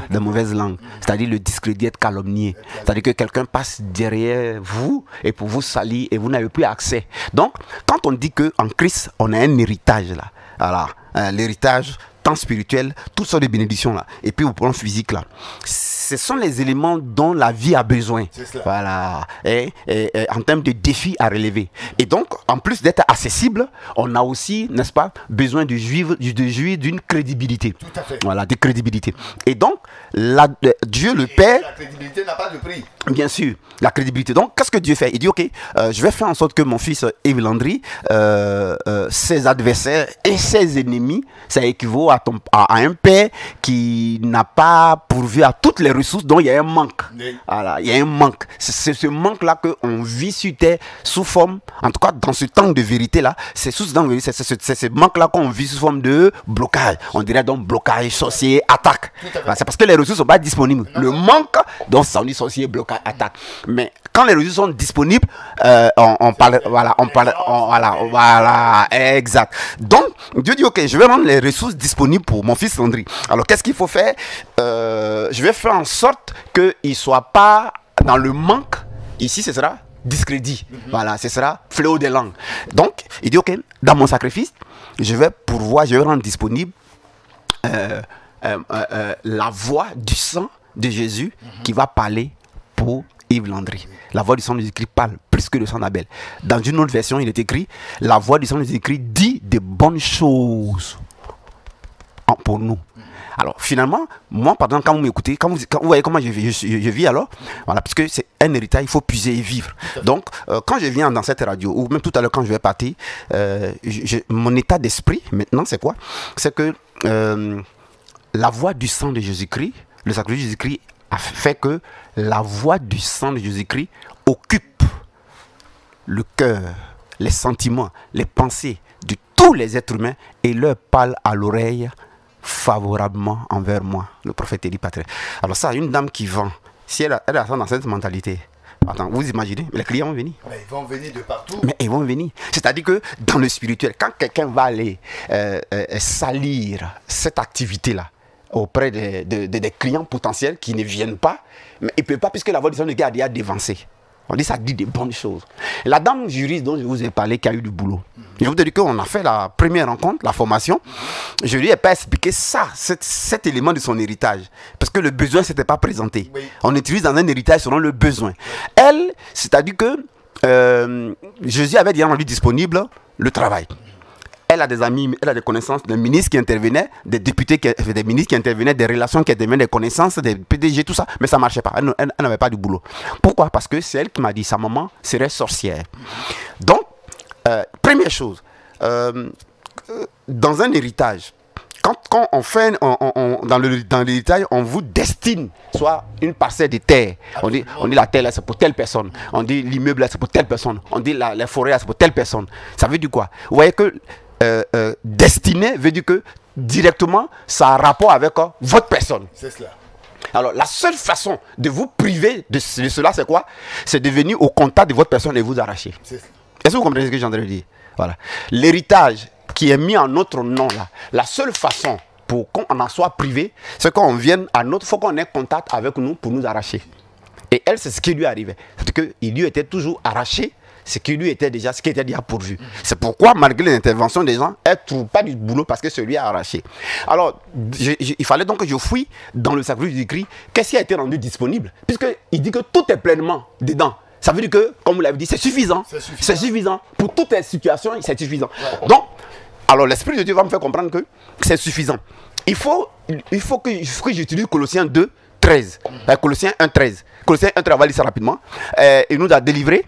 Speaker 3: c'est-à-dire le discrédit, être calomnié, c'est-à-dire que quelqu'un passe derrière vous et pour vous salir et vous n'avez plus accès. Donc, quand on dit qu'en Christ, on a un héritage là, voilà, l'héritage tant spirituel, toutes sortes de bénédictions là, et puis au plan physique là, ce sont les éléments dont la vie a besoin. Voilà. Et en termes de défis à relever. Et donc, en plus d'être accessible, on a aussi, n'est-ce pas, besoin de jouir d'une crédibilité.
Speaker 2: Tout à fait.
Speaker 3: Voilà, de crédibilité. Et donc, Dieu le Père.
Speaker 2: La crédibilité n'a pas de prix.
Speaker 3: Bien sûr, la crédibilité. Donc, qu'est-ce que Dieu fait? Il dit, ok, je vais faire en sorte que mon fils Yves Landry, ses adversaires et ses ennemis, ça équivaut à un père qui n'a pas pourvu à toutes les ressources dont il y a un manque. Oui. Voilà, il y a un manque. C'est ce manque-là qu'on vit sur terre sous forme, en tout cas dans ce temps de vérité-là, c'est ce manque-là qu'on vit sous forme de blocage. On dirait donc blocage, sorcier, attaque. Voilà, c'est parce que les ressources ne sont pas disponibles. Le manque, donc ça on dit sorcier, blocage, attaque. Mais quand les ressources sont disponibles, on parle, voilà, exact. Donc, Dieu dit, ok, je vais rendre les ressources disponibles pour mon fils Landry. Alors, qu'est-ce qu'il faut faire? Je vais faire en sorte qu'il ne soit pas dans le manque. Ici, ce sera discrédit. Voilà, ce sera fléau des langues. Donc, il dit, ok, dans mon sacrifice, je vais rendre disponible la voix du sang de Jésus qui va parler pour Yves Landry. La voix du sang de Jésus-Christ parle plus que le sang d'Abel. Dans une autre version, il est écrit, la voix du sang de Jésus-Christ dit de bonnes choses pour nous. Alors finalement, moi, par exemple, quand vous m'écoutez, quand vous voyez comment je vis alors, voilà, parce que c'est un héritage, il faut puiser et vivre. Donc, quand je viens dans cette radio, ou même tout à l'heure quand je vais partir, mon état d'esprit, maintenant, c'est quoi? C'est que la voix du sang de Jésus-Christ, le sacrifice de Jésus-Christ a fait que la voix du sang de Jésus-Christ occupe le cœur, les sentiments, les pensées de tous les êtres humains et leur parle à l'oreille favorablement envers moi, le prophète Élie Patrick. Alors ça, une dame qui vend, si elle a ça dans cette mentalité, attends, vous imaginez, les clients vont venir.
Speaker 2: Mais ils vont venir de partout.
Speaker 3: Mais ils vont venir. C'est-à-dire que dans le spirituel, quand quelqu'un va aller salir cette activité-là auprès des clients potentiels qui ne viennent pas, mais il ne peut pas puisque la voix du Seigneur a déjà dévancé. On dit ça dit des bonnes choses. La dame juriste dont je vous ai parlé qui a eu du boulot. Je vous dis qu'on a fait la première rencontre, la formation. Je lui ai pas expliqué ça, cet élément de son héritage. Parce que le besoin ne s'était pas présenté. Oui. On utilise dans un héritage selon le besoin. Elle, c'est-à-dire que Jésus avait déjà rendu disponible le travail. Elle a des amis, elle a des connaissances, des ministres qui intervenaient, des députés, des ministres qui intervenaient, des relations qui intervenaient, des connaissances, des PDG, tout ça. Mais ça ne marchait pas. Elle n'avait pas du boulot. Pourquoi? Parce que c'est elle qui m'a dit, sa maman serait sorcière. Donc, première chose, dans un héritage, quand on fait, dans l'héritage, on vous destine soit une parcelle de terre. On dit la terre là c'est pour telle personne. On dit l'immeuble là c'est pour telle personne. On dit la forêt là c'est pour telle personne. Ça veut dire quoi? Vous voyez que destiné veut dire que directement ça a rapport avec votre personne. C'est cela. Alors la seule façon de vous priver de cela c'est quoi? C'est de venir au contact de votre personne et vous arracher. Est-ce que vous comprenez ce que j'ai en train de dire? Voilà. L'héritage qui est mis en notre nom là, la seule façon pour qu'on en soit privé, c'est qu'on vienne à notre, faut qu'on ait contact avec nous pour nous arracher. Et elle, c'est ce qui lui arrivait. C'est qu'il lui était toujours arraché ce qui lui était déjà, ce qui était déjà pourvu. C'est pourquoi, malgré l'intervention des gens, elle ne trouve pas du boulot parce que celui a arraché. Alors, il fallait donc que je fouille dans le sacrifice du Christ, qu'est-ce qui a été rendu disponible? Puisqu'il dit que tout est pleinement dedans. Ça veut dire que, comme vous l'avez dit, c'est suffisant. C'est suffisant. Pour toutes les situations, c'est suffisant. Ouais. Donc, alors l'Esprit de Dieu va me faire comprendre que c'est suffisant. Il faut que j'utilise Colossiens 2, 13. Colossiens 1, 13. Colossiens 1, 13, on va lire ça rapidement. Il nous a délivré.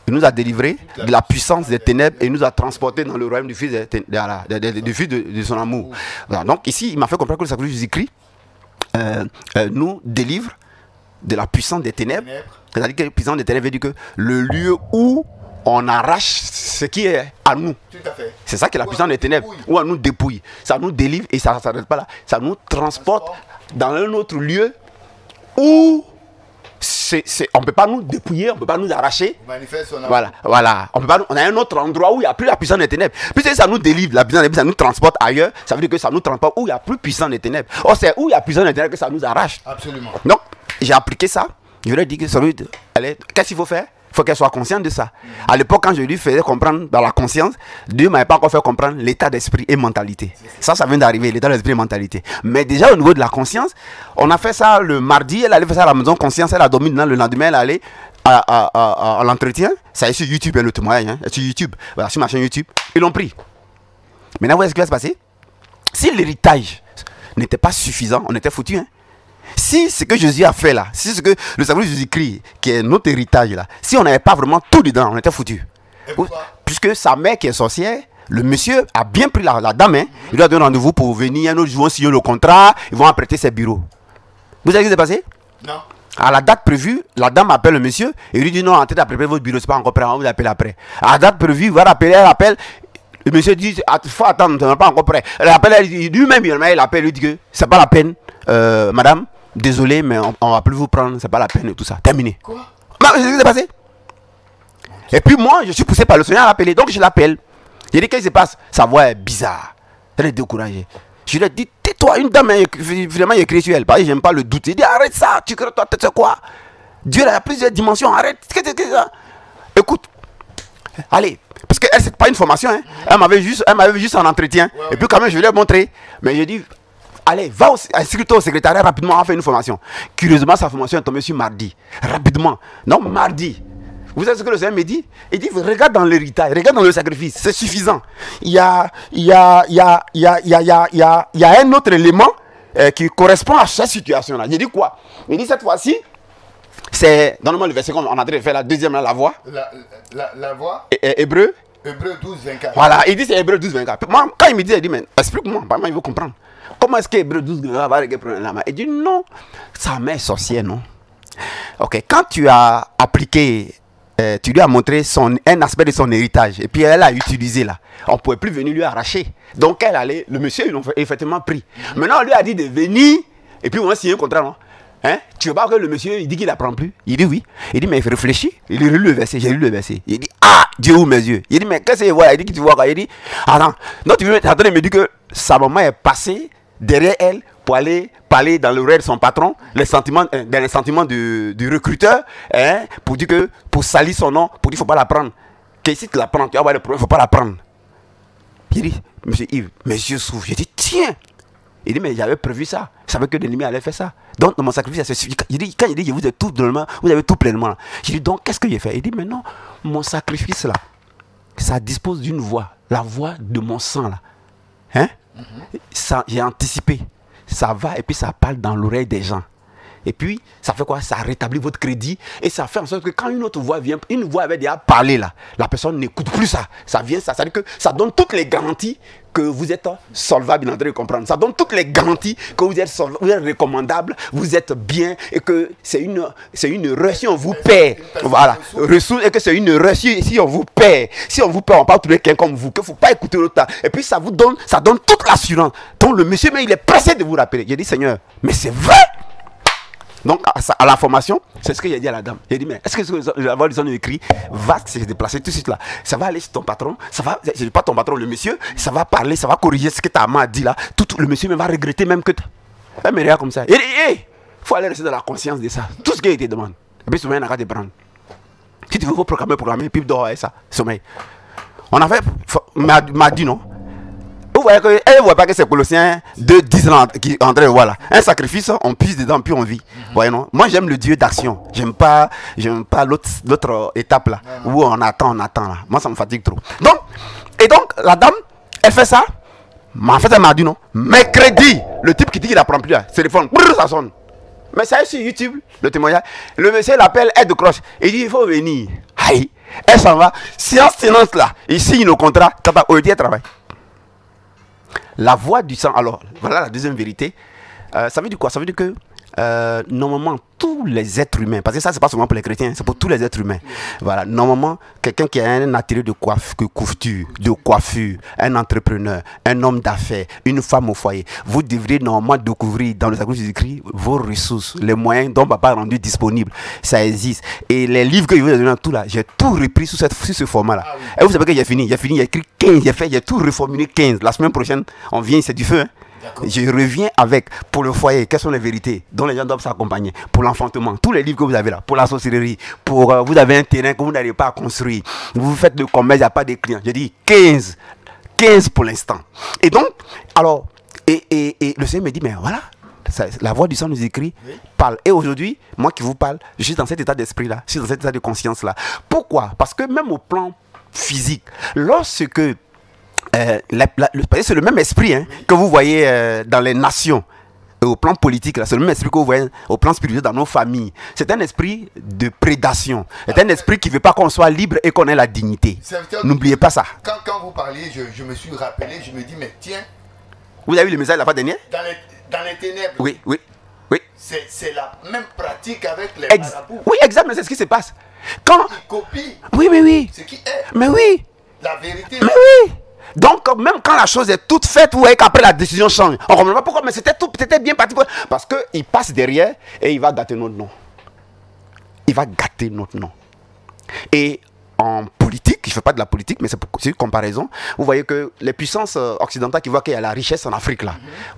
Speaker 3: Il nous a délivré de la puissance des ténèbres et il nous a transportés dans le royaume du Fils de son amour. Voilà. Donc ici, il m'a fait comprendre que le sacrifice de Jésus-Christ nous délivre de la puissance des ténèbres. C'est-à-dire que la puissance des ténèbres veut dire que le lieu où on arrache ce qui est à nous. C'est ça qui est la puissance des ténèbres. Où on nous dépouille. Ça nous délivre et ça ne s'arrête pas là. Ça nous transporte dans un autre lieu où on ne peut pas nous dépouiller, on ne peut pas nous arracher. Voilà. On a un autre endroit où il n'y a plus la puissance des ténèbres. Puisque ça nous délivre, la puissance des ténèbres, ça nous transporte ailleurs. Ça veut dire que ça nous transporte où il n'y a plus puissance des ténèbres. Or, c'est où il y a puissance des ténèbres que ça nous arrache. Absolument. Donc, j'ai appliqué ça. Je lui ai dit que qu'est-ce qu'il faut faire? Il faut qu'elle soit consciente de ça. À l'époque, quand je lui faisais comprendre dans la conscience, Dieu ne m'avait pas encore fait comprendre l'état d'esprit et mentalité. Ça vient d'arriver, l'état d'esprit et mentalité. Mais déjà au niveau de la conscience, on a fait ça le mardi, elle allait faire ça à la maison conscience, elle a dormi dedans, le lendemain, elle allait à l'entretien. Ça est sur YouTube, le témoignage, sur YouTube, voilà, sur ma chaîne YouTube. Ils l'ont pris. Maintenant, vous voyez ce qui va se passer? Si l'héritage n'était pas suffisant, on était foutu. Si ce que Jésus a fait là, si ce que le sacrifice de Jésus-Christ, qui est notre héritage là, si on n'avait pas vraiment tout dedans, on était foutu. Puisque sa mère qui est sorcière, le monsieur a bien pris la dame, il lui a donné rendez-vous pour venir, un autre jour, signer le contrat, ils vont apprêter ses bureaux. Vous savez ce qui s'est passé? Non. À la date prévue, la dame appelle le monsieur et lui dit non, en train d'appeler votre bureau, c'est pas encore prêt, on vous appelle après. À la date prévue, il va rappeler, elle appelle. Le monsieur dit, il faut attendre, on n'est pas encore prêt. Elle appelle, lui-même, il appelle, lui dit que c'est pas la peine, madame. Désolé, mais on va plus vous prendre, c'est pas la peine et tout ça. Terminé. Quoi? C'est ce qui s'est passé. Et puis moi, je suis poussé par le Seigneur à l'appeler, donc je l'appelle. J'ai dit, qu'est-ce qui se passe? Sa voix est bizarre. Elle est découragée. Je lui ai dit, tais-toi, une dame, finalement, il écrit sur elle. Parce que j'aime pas le doute. Il dit, arrête ça, tu crées toi, c'est quoi? Dieu a plusieurs dimensions, arrête. Qu'est-ce que c'est ça? Écoute, allez, parce qu'elle, c'est pas une formation, Elle m'avait juste en entretien. Ouais. Et puis quand même, je lui ai montré. Mais j'ai dit, allez, va inscris-toi au secrétariat rapidement, on va faire une formation. Curieusement, sa formation est tombée sur mardi. Rapidement. Non, mardi. Vous savez ce que le Seigneur me dit? Il dit, regarde dans l'héritage, regarde dans le sacrifice, c'est suffisant. Il y a un autre élément qui correspond à cette situation-là. Il dit quoi? Il dit, cette fois-ci, c'est, donne-moi le verset qu'on est en train de faire, la deuxième, là, la voix.
Speaker 2: La voix.
Speaker 3: Hébreu.
Speaker 2: Hébreu 12, 24.
Speaker 3: Voilà, il dit c'est Hébreu 12, 24. Moi, quand il me dit, il dit, mais explique-moi, vraiment, il veut comprendre. Comment est-ce que Hébreu 12, 24 va régler le problème là? Il dit, non, sa mère est sorcière, non? Ok, quand tu as appliqué, tu lui as montré un aspect de son héritage, et puis elle a utilisé là, on ne pouvait plus venir lui arracher. Donc elle allait, le monsieur, ils l'ont effectivement pris. Maintenant, on lui a dit de venir, et puis on a signé un contrat, non? Hein? Tu veux pas que le monsieur, il dit qu'il n'apprend plus? Il dit oui. Il dit, mais il réfléchit. Il lit le verset, j'ai lu le verset. Il dit, ah, Dieu ouvre mes yeux. Il dit, mais qu'est-ce qu'il voit? Il dit, que tu vois quoi? Il dit, attends, non, tu veux attendre, il me dit que sa maman est passée derrière elle pour aller parler dans l'oreille de son patron, dans les sentiments du recruteur, hein, pour dire que, pour salir son nom, pour dire, il ne faut pas la prendre. Que si tu la prends, tu vas avoir le problème, il ne faut pas la prendre. Il dit, monsieur Yves, mes yeux s'ouvrent. J'ai dit, tiens. Il dit, mais j'avais prévu ça. Je savais que l'ennemi allait faire ça. Donc, dans mon sacrifice, ça se suffit. Il dit, quand il dit, vous êtes tout pleinement, vous avez tout pleinement. J'ai dit, donc, qu'est-ce que j'ai fait? Il dit, mais non, mon sacrifice là, ça dispose d'une voix, la voix de mon sang là. Hein? Ça, j'ai anticipé. Ça va et puis ça parle dans l'oreille des gens. Et puis, ça fait quoi? Ça rétablit votre crédit et ça fait en sorte que quand une autre voix vient, une voix avait déjà parlé là, la personne n'écoute plus ça. Ça vient, ça veut dire que ça donne toutes les garanties que vous êtes solvable, il est en train de comprendre. Ça donne toutes les garanties que vous êtes solvable, vous êtes recommandable, vous êtes bien et que c'est une erreur si on vous paie. Voilà, ressources et que c'est une erreur si on vous paie. Si on vous paie, on parle trouver quelqu'un comme vous, qu'il ne faut pas écouter l'autre. Et puis ça donne toute l'assurance. Donc le monsieur, mais il est pressé de vous rappeler. J'ai dit, Seigneur, mais c'est vrai. Donc, à la formation, c'est ce que j'ai dit à la dame. J'ai dit, mais est-ce que la voix du Seigneur écrit, va se déplacer tout de suite là. Ça va aller sur ton patron, ça va, c'est pas ton patron, le monsieur, ça va parler, ça va corriger ce que ta maman a dit là. Le monsieur même va regretter même que. Elle me regarde comme ça. Il dit, il faut aller rester dans la conscience de ça. Tout ce qu'il te demande. Et puis, souvent, il n'a qu'à te prendre. Si tu veux, il faut programmer, puis dehors et ça, sommeil. On a fait, m'a dit non. Vous voyez qu'elle ne voit pas que c'est Colossiens 2, 10 ans qui est en train de voir là. Un sacrifice, on puise dedans, puis on vit. Voyez, non? Moi, j'aime le Dieu d'action. J'aime pas l'autre étape là, où on attend là. Moi, ça me fatigue trop. Donc, la dame, elle fait ça. Mais en fait, elle m'a dit non. Mercredi, le type qui dit qu'il n'apprend plus, là, téléphone, ça sonne. Mais ça est sur YouTube, le témoignage. Le monsieur l'appelle, elle décroche. Il dit, il faut venir. Aïe. Elle s'en va. Séance tenante là. Il signe le contrat. Aujourd'hui, elle travaille. La voix du sang, alors, voilà la deuxième vérité. Ça veut dire quoi? Ça veut dire que, normalement, tous les êtres humains, parce que ça, c'est pas seulement pour les chrétiens, c'est pour tous les êtres humains. Voilà, normalement, quelqu'un qui a un atelier de coiffure, un entrepreneur, un homme d'affaires, une femme au foyer, vous devriez normalement découvrir dans le sacrifice de Jésus-Christ vos ressources, les moyens dont papa a rendu disponibles. Ça existe. Et les livres que je vous ai donnés, tout là, j'ai tout repris sur ce format-là. Ah oui. Et vous savez que j'ai fini, j'ai écrit 15, j'ai tout reformulé 15. La semaine prochaine, on vient, c'est du feu, hein. Je reviens avec, pour le foyer, quelles sont les vérités dont les gens doivent s'accompagner, pour l'enfantement, tous les livres que vous avez là, pour la sorcellerie, pour vous avez un terrain que vous n'arrivez pas à construire, vous faites le commerce, il n'y a pas de clients. Je dis 15 pour l'instant. Et donc, alors, et le Seigneur me dit, mais voilà, la voix du sang nous écrit, parle. Et aujourd'hui, moi qui vous parle, je suis dans cet état d'esprit-là, je suis dans cet état de conscience-là. Pourquoi? Parce que même au plan physique, lorsque c'est le même esprit que vous voyez dans les nations, au plan politique, c'est le même esprit que vous voyez au plan spirituel dans nos familles. C'est un esprit de prédation. C'est un esprit qui ne veut pas qu'on soit libre et qu'on ait la dignité. N'oubliez pas ça.
Speaker 2: Quand vous parliez, je me suis rappelé, je me dis, mais tiens.
Speaker 3: Vous avez vu le message la fois dernière?
Speaker 2: Dans les ténèbres.
Speaker 3: Oui.
Speaker 2: C'est la même pratique avec les marabouts.
Speaker 3: Oui, exactement, c'est ce qui se passe. Quand
Speaker 2: ils copient.
Speaker 3: Oui.
Speaker 2: Ce qui est.
Speaker 3: Mais oui.
Speaker 2: La vérité.
Speaker 3: Mais oui. Donc, même quand la chose est toute faite, vous voyez qu'après la décision change. On ne comprend pas pourquoi, mais c'était bien parti. Parce qu'il passe derrière et il va gâter notre nom. Et en politique, je ne fais pas de la politique, mais c'est une comparaison. Vous voyez que les puissances occidentales qui voient qu'il y a la richesse en Afrique, là,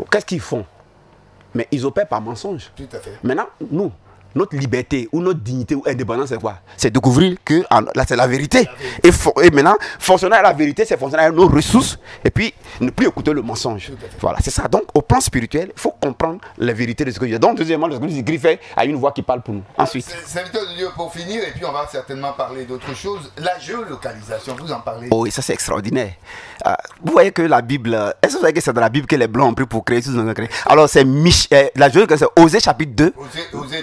Speaker 3: qu'est-ce qu'ils font? Mais ils opèrent par mensonge.
Speaker 2: Tout à fait.
Speaker 3: Maintenant, nous, notre liberté ou notre dignité ou indépendance, c'est quoi? C'est découvrir que là, c'est la vérité. Et maintenant, fonctionner à la vérité, c'est fonctionner à nos ressources et puis ne plus écouter le mensonge. Voilà, c'est ça. Donc, au plan spirituel, il faut comprendre la vérité de ce que Dieu dit. Donc, deuxièmement, le Christ a une voix qui parle pour nous. Ensuite.
Speaker 2: Serviteur de Dieu, pour finir, et puis on va certainement parler d'autre chose. La géolocalisation, vous en parlez?
Speaker 3: Oh, et ça, c'est extraordinaire. Vous voyez que la Bible, est-ce que vous savez que c'est dans la Bible que les Blancs ont pris pour créer tout ce qu'ils ont créé? Alors, c'est la géolocalisation, c'est Osée chapitre 2,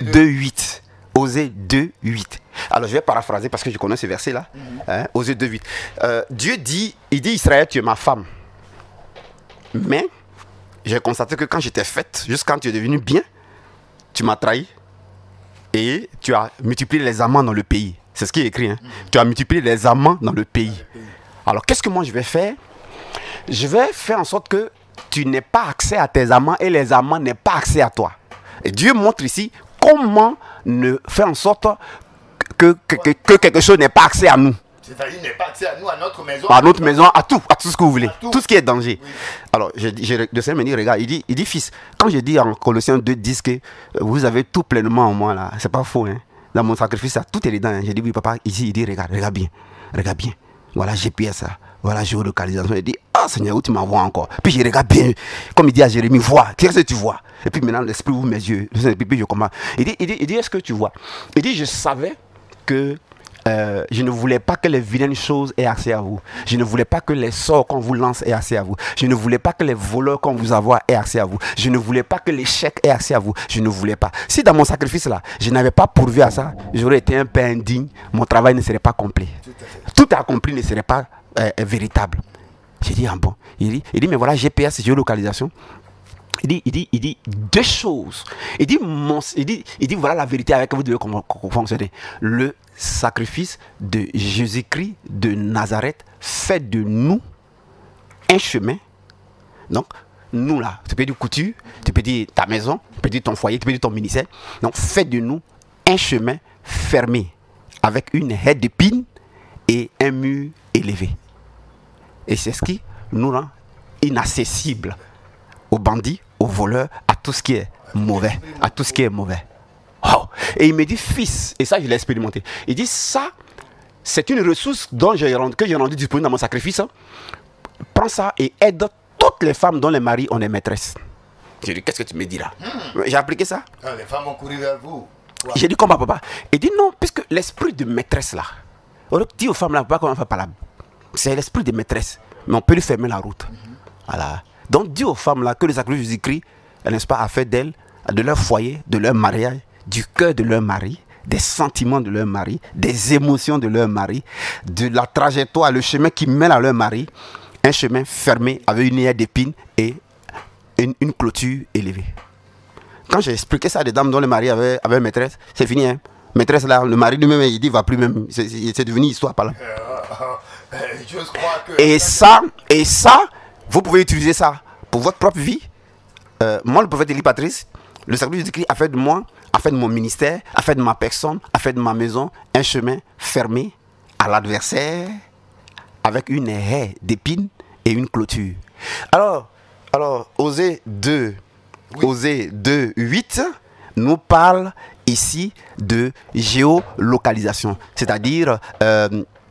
Speaker 3: 2:8. Osée 2:8. Alors, je vais paraphraser parce que je connais ce verset-là. Osée 2:8. Dieu dit, il dit, Israël, tu es ma femme. Mais, j'ai constaté que quand j'étais faite, jusqu'à quand tu es devenu bien, tu m'as trahi et tu as multiplié les amants dans le pays. C'est ce qui est écrit. Hein? Tu as multiplié les amants dans le pays. Alors, qu'est-ce que moi je vais faire? Je vais faire en sorte que tu n'aies pas accès à tes amants et les amants n'aient pas accès à toi. Et Dieu montre ici comment ne faire en sorte que quelque chose n'ait pas accès à nous.
Speaker 2: C'est-à-dire qu'il n'est pas accès à nous, à notre maison.
Speaker 3: À notre maison, à tout ce que vous voulez. Tout ce qui est danger.
Speaker 2: Oui.
Speaker 3: Alors, le Seigneur me dit, regarde, il dit, fils, quand je dis en Colossiens 2:10 que vous avez tout pleinement en moi, là, c'est pas faux, hein. Dans mon sacrifice, ça, tout est dedans. Hein. J'ai dit, oui, papa, ici, il dit, regarde bien. Voilà, GPS, là. Voilà, géolocalisation. Il dit, ah, Seigneur, où tu m'envoies encore? Puis je regarde bien. Comme il dit à Jérémie, vois, qu'est-ce que tu vois? Et puis maintenant, l'esprit ouvre mes yeux. Et puis je commence. Il dit, est-ce que tu vois? Il dit, je savais que je ne voulais pas que les vilaines choses aient accès à vous. Je ne voulais pas que les sorts qu'on vous lance aient accès à vous. Je ne voulais pas que les voleurs qu'on vous envoie aient accès à vous. Je ne voulais pas que l'échec ait accès à vous. Je ne voulais pas. Si dans mon sacrifice là, je n'avais pas pourvu à ça, j'aurais été un peu indigne. Mon travail ne serait pas complet. Tout accompli ne serait pas véritable. J'ai dit, ah bon. Il dit, mais voilà, GPS, géolocalisation. Il dit deux choses. Il dit voilà la vérité avec laquelle vous devez fonctionner. Le sacrifice de Jésus-Christ de Nazareth fait de nous un chemin. Donc, nous là, tu peux dire couture, tu peux dire ta maison, tu peux dire ton foyer, tu peux dire ton ministère. Donc, fait de nous un chemin fermé avec une haie d'épines et un mur élevé. Et c'est ce qui nous rend inaccessibles aux bandits, aux voleurs, à tout ce qui est mauvais. À tout ce qui est mauvais. Oh. Et il me dit, fils, et ça je l'ai expérimenté. Il dit, ça, c'est une ressource que j'ai rendu disponible dans mon sacrifice. Prends ça et aide toutes les femmes dont les maris ont des maîtresses. J'ai dit, qu'est-ce que tu me dis là? J'ai appliqué ça.
Speaker 2: Les femmes ont couru vers vous. Wow.
Speaker 3: J'ai dit, comment papa? Il dit, non, puisque l'esprit de maîtresse là, on dit aux femmes là, pas comment faire par là. C'est l'esprit de maîtresse, mais on peut lui fermer la route. Voilà. Donc, dis aux femmes là que le sacrifice de Jésus-Christ, n'est-ce pas, a fait d'elles, de leur foyer, de leur mariage, du cœur de leur mari, des sentiments de leur mari, des émotions de leur mari, de la trajectoire, le chemin qui mène à leur mari, un chemin fermé avec une haie d'épines et une clôture élevée. Quand j'ai expliqué ça à des dames dont le mari avait maîtresse, c'est fini, hein. Maîtresse là, le mari lui-même, il dit, va plus même, c'est devenu histoire par là.
Speaker 2: Je crois que...
Speaker 3: Et ça, vous pouvez utiliser ça pour votre propre vie. Moi, le prophète Élie Patrice, le sacrifice de Jésus-Christ a fait de moi, a fait de mon ministère, a fait de ma personne, a fait de ma maison un chemin fermé à l'adversaire avec une haie d'épines et une clôture. Alors Osée 2:8 nous parle ici de géolocalisation, c'est-à-dire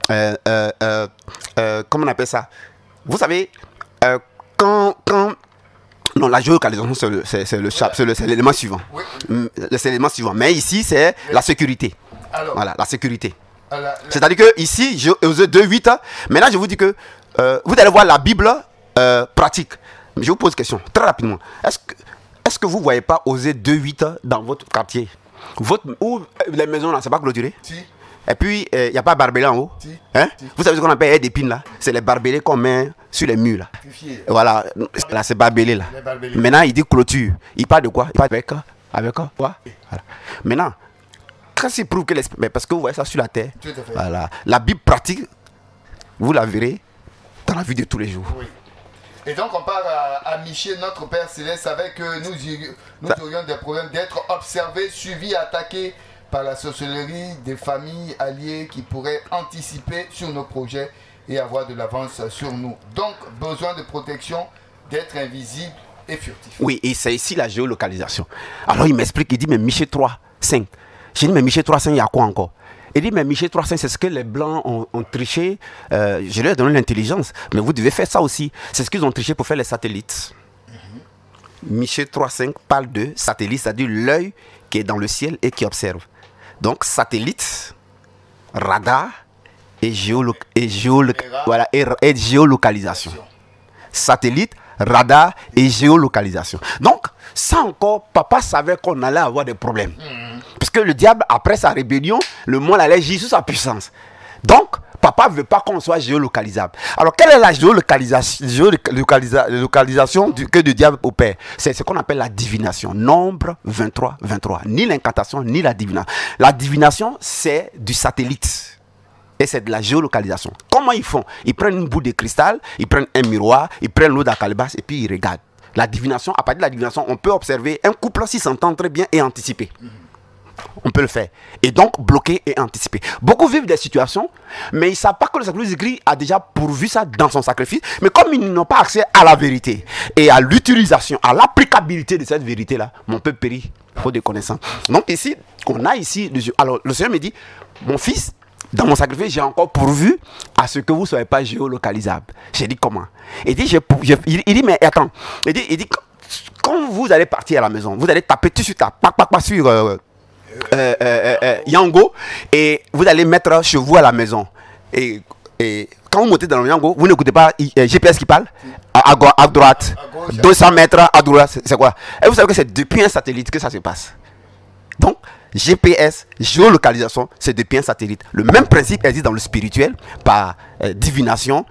Speaker 3: comment on appelle ça? Vous savez, non, la géolocalisation, c'est l'élément suivant.
Speaker 2: Oui.
Speaker 3: C'est l'élément suivant. Mais ici, c'est la sécurité.
Speaker 2: Alors,
Speaker 3: voilà, la sécurité. C'est-à-dire que ici, Osée 2:8, maintenant je vous dis que vous allez voir la Bible pratique. Je vous pose une question, très rapidement. Est-ce que vous ne voyez pas Osée 2:8 dans votre quartier? Ou les maisons là, c'est pas clôturé?
Speaker 2: Si.
Speaker 3: Et puis, il n'y a pas barbelé en haut.
Speaker 2: Si.
Speaker 3: Hein?
Speaker 2: Si.
Speaker 3: Vous savez ce qu'on appelle d'épines là? C'est les barbelés qu'on met sur les murs là. Voilà, là c'est barbelé là. Maintenant, il dit clôture. Il parle de quoi? Il parle avec quoi? Voilà. Maintenant, quand il prouve que l'esprit... Parce que vous voyez ça sur la terre.
Speaker 2: Tout à fait.
Speaker 3: Voilà. La Bible pratique, vous la verrez dans la vie de tous les jours.
Speaker 2: Oui. Et donc on part à Michel, notre Père Céleste, savait que nous aurions des problèmes d'être observés, suivis, attaqués par la sorcellerie des familles alliées qui pourraient anticiper sur nos projets et avoir de l'avance sur nous. Donc besoin de protection, d'être invisible et furtif.
Speaker 3: Oui, et c'est ici la géolocalisation. Alors il m'explique, il dit, mais Michel 3:5, J'ai dit, mais Michel 3.5, il y a quoi encore? Il dit, mais Michel 3.5, c'est ce que les Blancs ont triché. Je leur ai donné l'intelligence, mais vous devez faire ça aussi. C'est ce qu'ils ont triché pour faire les satellites. Michel 3.5 parle de satellite, c'est-à-dire l'œil qui est dans le ciel et qui observe. Donc, satellite, radar et géolocalisation. Satellite, radar et géolocalisation. Donc, ça encore, papa savait qu'on allait avoir des problèmes. Parce que le diable, après sa rébellion, le monde allait agir sur sa puissance. Donc, papa ne veut pas qu'on soit géolocalisable. Alors, quelle est la géolocalisation que le diable opère? C'est ce qu'on appelle la divination. Nombre 23, 23. Ni l'incantation, ni la divination. La divination, c'est du satellite. Et c'est de la géolocalisation. Comment ils font? Ils prennent une boule de cristal, ils prennent un miroir, ils prennent l'eau d'Akalbas et puis ils regardent. La divination, à partir de la divination, on peut observer un couple s'il s'entend très bien et anticiper. On peut le faire. Et donc, bloquer et anticiper. Beaucoup vivent des situations, mais ils ne savent pas que le sacrifice de Christ a déjà pourvu ça dans son sacrifice. Mais comme ils n'ont pas accès à la vérité et à l'utilisation, à l'applicabilité de cette vérité-là, mon peuple périt, faute de connaissance. Donc ici, on a ici, alors le Seigneur me dit, mon fils, dans mon sacrifice, j'ai encore pourvu à ce que vous ne soyez pas géolocalisable. J'ai dit comment? Il dit, mais attends, il dit, quand vous allez partir à la maison, vous allez taper tout de suite sur Yango et vous allez mettre chez vous à la maison. Et quand vous montez dans le Yango, vous n'écoutez pas GPS qui parle à droite, 200 mètres à droite, c'est quoi? Et vous savez que c'est depuis un satellite que ça se passe. Donc, GPS, géolocalisation, c'est depuis un satellite. Le même principe existe dans le spirituel, par divination,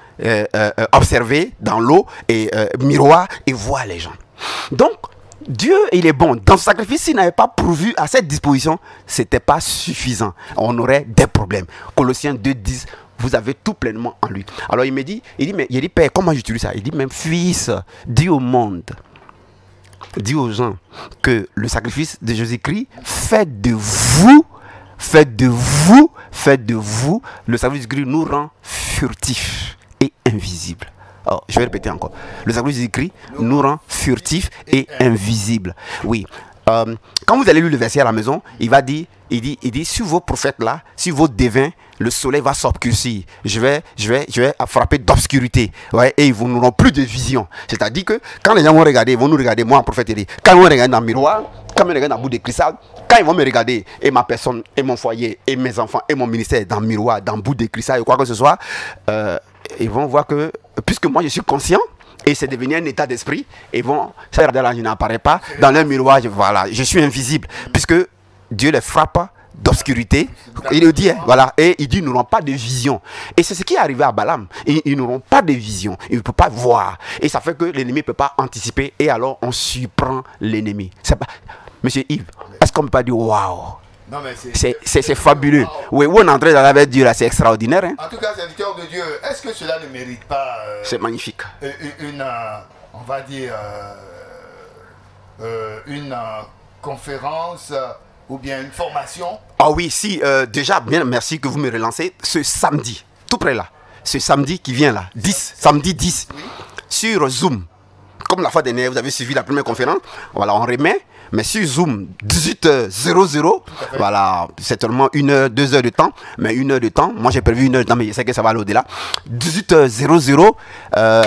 Speaker 3: observer dans l'eau, et miroir, et voir les gens. Donc, Dieu, il est bon. Dans ce sacrifice, s'il n'avait pas pourvu à cette disposition, ce n'était pas suffisant. On aurait des problèmes. Colossiens 2:10, vous avez tout pleinement en lui. Alors, il me dit, Père, comment j'utilise ça? Il dit, même fils, dis au monde, dis aux gens que le sacrifice de Jésus-Christ fait de vous, le sacrifice de Christ nous rend furtifs et invisibles. Alors, je vais répéter encore. Le sacrifice de Jésus-Christ nous rend furtifs et invisibles. Oui. Quand vous allez lire le verset à la maison, il dit, sur vos prophètes là, sur vos devins, le soleil va s'obscurcir. Je vais frapper d'obscurité. Ouais, et ils n'auront plus de vision. C'est-à-dire que quand les gens vont regarder, ils vont nous regarder, moi en prophétie. Quand ils vont regarder dans le miroir, quand ils vont regarder dans la boule de cristal, quand ils vont me regarder, et ma personne, et mon foyer, et mes enfants, et mon ministère, dans le miroir, dans la boule de cristal, et quoi que ce soit, ils vont voir que, puisque moi je suis conscient, et c'est devenu un état d'esprit, et vont, ça je n'apparais pas, dans leur miroir, voilà, je suis invisible, puisque Dieu les frappe d'obscurité, il le dit, voilà, et il dit, ils n'auront pas de vision. Et c'est ce qui est arrivé à Balaam, ils n'auront pas de vision, ils ne peuvent pas voir, et ça fait que l'ennemi ne peut pas anticiper, et alors on surprend l'ennemi. Monsieur Yves, est-ce qu'on ne peut pas dire waouh?
Speaker 2: Non, mais
Speaker 3: c'est fabuleux. Oui, on est entré dans la Dieu là, c'est extraordinaire. Hein?
Speaker 2: En tout cas, serviteur de Dieu, est-ce que cela ne mérite pas
Speaker 3: c'est magnifique.
Speaker 2: On va dire une conférence ou bien une formation?
Speaker 3: Ah oui, si, déjà, bien, merci que vous me relancez. Ce samedi, tout près là, ce samedi qui vient là, samedi 10, oui. Sur Zoom. Comme la fois dernière, vous avez suivi la première conférence, voilà, on remet. Mais sur Zoom, 18h00, voilà, c'est seulement 1 heure, 2 heures de temps, mais 1 heure de temps. Moi, j'ai prévu 1 heure de temps, mais je sais que ça va aller au-delà. 18h00,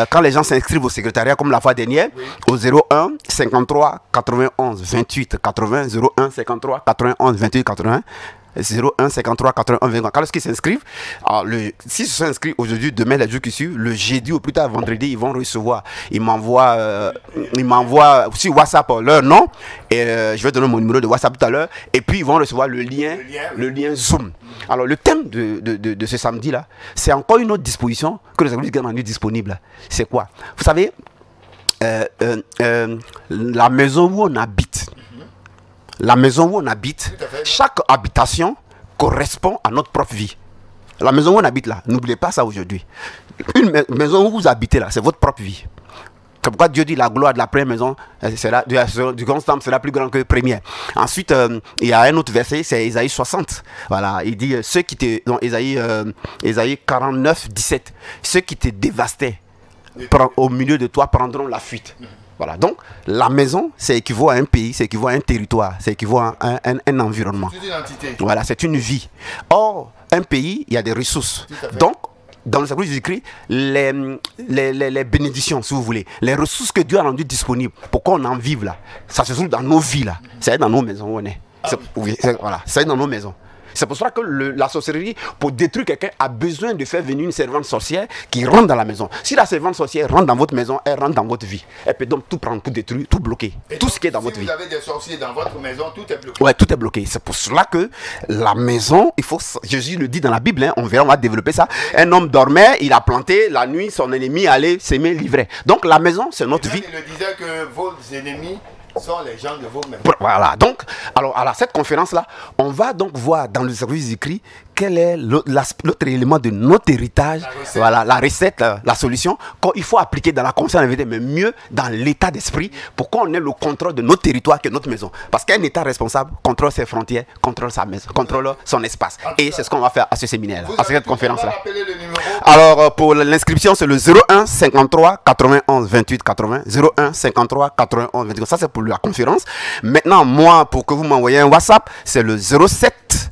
Speaker 3: quand les gens s'inscrivent au secrétariat, comme la fois dernière, oui. Au 01 53 91 28 80, 01 53 91 28 80. 01 53 81 20. Quand ils s'inscrivent, s'ils se sont inscrits aujourd'hui, demain, les jours qui suivent, le jeudi ou plus tard vendredi, ils vont recevoir. Ils m'envoient sur WhatsApp leur nom et je vais donner mon numéro de WhatsApp tout à l'heure. Et puis ils vont recevoir le lien Zoom. Alors le thème de ce samedi là, c'est encore une autre disposition que les églises ont rendu disponible. C'est quoi? Vous savez, la maison où on habite. La maison où on habite, chaque habitation correspond à notre propre vie. La maison où on habite là, n'oubliez pas ça aujourd'hui. Une maison où vous habitez là, c'est votre propre vie. C'est pourquoi Dieu dit la gloire de la première maison, du grand temple sera plus grand que la première. Ensuite, il y a un autre verset, c'est Ésaïe 60. Voilà, il dit ceux qui te, non, Ésaïe 49, 17. Ceux qui te dévastaient au milieu de toi prendront la fuite. Voilà, donc la maison, c'est équivaut à un pays, c'est équivaut à un territoire, c'est équivaut à un environnement.
Speaker 2: C'est une entité.
Speaker 3: Voilà, c'est une vie. Or, un pays, il y a des ressources. Donc, dans le sacrifice du Christ, les bénédictions, si vous voulez, les ressources que Dieu a rendues disponibles pour qu'on en vive là, ça se trouve dans nos vies là, c'est dans nos maisons où on est. Voilà, c'est dans nos maisons. C'est pour ça que la sorcellerie, pour détruire quelqu'un, a besoin de faire venir une servante sorcière qui rentre dans la maison. Si la servante sorcière rentre dans votre maison, elle rentre dans votre vie. Elle peut donc tout prendre, tout détruire, tout bloquer.
Speaker 2: Et
Speaker 3: tout
Speaker 2: donc,
Speaker 3: ce qui est dans votre vie.
Speaker 2: Si vous avez des sorciers dans votre maison, tout est bloqué.
Speaker 3: Ouais, tout est bloqué. C'est pour cela que la maison, Jésus le dit dans la Bible, hein, on va développer ça. Un homme dormait, il a planté, la nuit, son ennemi allait s'aimer livrer. Donc la maison, c'est notre vie.
Speaker 2: Il le disait que vos ennemis sont les gens de vos maisons.
Speaker 3: Voilà, donc, alors, cette conférence-là, on va donc voir dans le service écrit quel est l'autre élément de notre héritage, la recette, la solution, qu'il faut appliquer dans la conscience de la vérité, mais mieux dans l'état d'esprit, pour qu'on ait le contrôle de notre territoire que notre maison. Parce qu'un État responsable contrôle ses frontières, contrôle sa maison, contrôle son espace. Et c'est ce qu'on va faire à ce séminaire, à cette conférence-là. Alors, pour l'inscription, c'est le 01 53 91 28 80. 01 53 91 28. Ça, c'est pour la conférence. Maintenant, moi, pour que vous m'envoyez un WhatsApp, c'est le 07.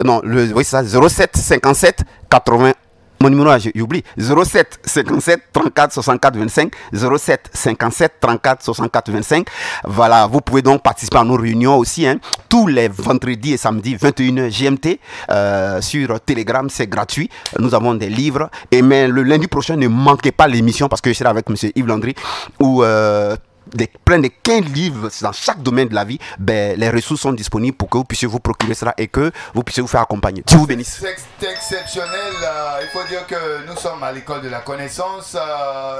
Speaker 3: Non, oui, c'est ça, 07 57 80. Mon numéro, j'oublie. 07 57 34 64 25. 07 57 34 64 25. Voilà, vous pouvez donc participer à nos réunions aussi, hein, tous les vendredis et samedis, 21h GMT. Sur Telegram, c'est gratuit. Nous avons des livres. Et mais le lundi prochain, ne manquez pas l'émission parce que je serai avec M. Yves Landry où plein de 15 livres dans chaque domaine de la vie, les ressources sont disponibles pour que vous puissiez vous procurer cela et que vous puissiez vous faire accompagner. Dieu vous bénisse.
Speaker 2: C'est exceptionnel. Il faut dire que nous sommes à l'école de la connaissance.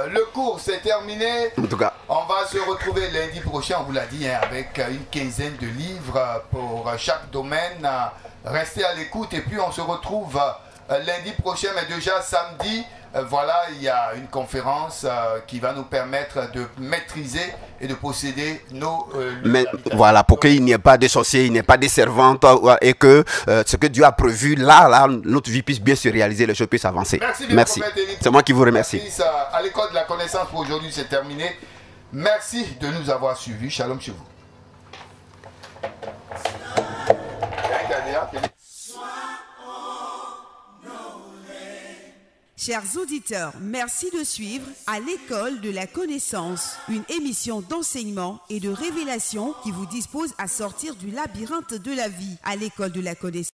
Speaker 2: Le cours s'est terminé.
Speaker 3: En tout cas,
Speaker 2: on va se retrouver lundi prochain, on vous l'a dit, hein, avec une quinzaine de livres pour chaque domaine. Restez à l'écoute et puis on se retrouve lundi prochain, mais déjà samedi. Voilà, il y a une conférence qui va nous permettre de maîtriser et de posséder nos
Speaker 3: mais voilà, pour qu'il n'y ait pas de sorciers, il n'y ait pas de servantes et que ce que Dieu a prévu là, notre vie puisse bien se réaliser, les choses puissent avancer. Merci. C'est moi qui vous remercie.
Speaker 2: À l'école de la connaissance pour aujourd'hui, c'est terminé. Merci de nous avoir suivis. Shalom chez vous.
Speaker 1: Chers auditeurs, merci de suivre à l'école de la connaissance, une émission d'enseignement et de révélation qui vous dispose à sortir du labyrinthe de la vie. À l'école de la connaissance.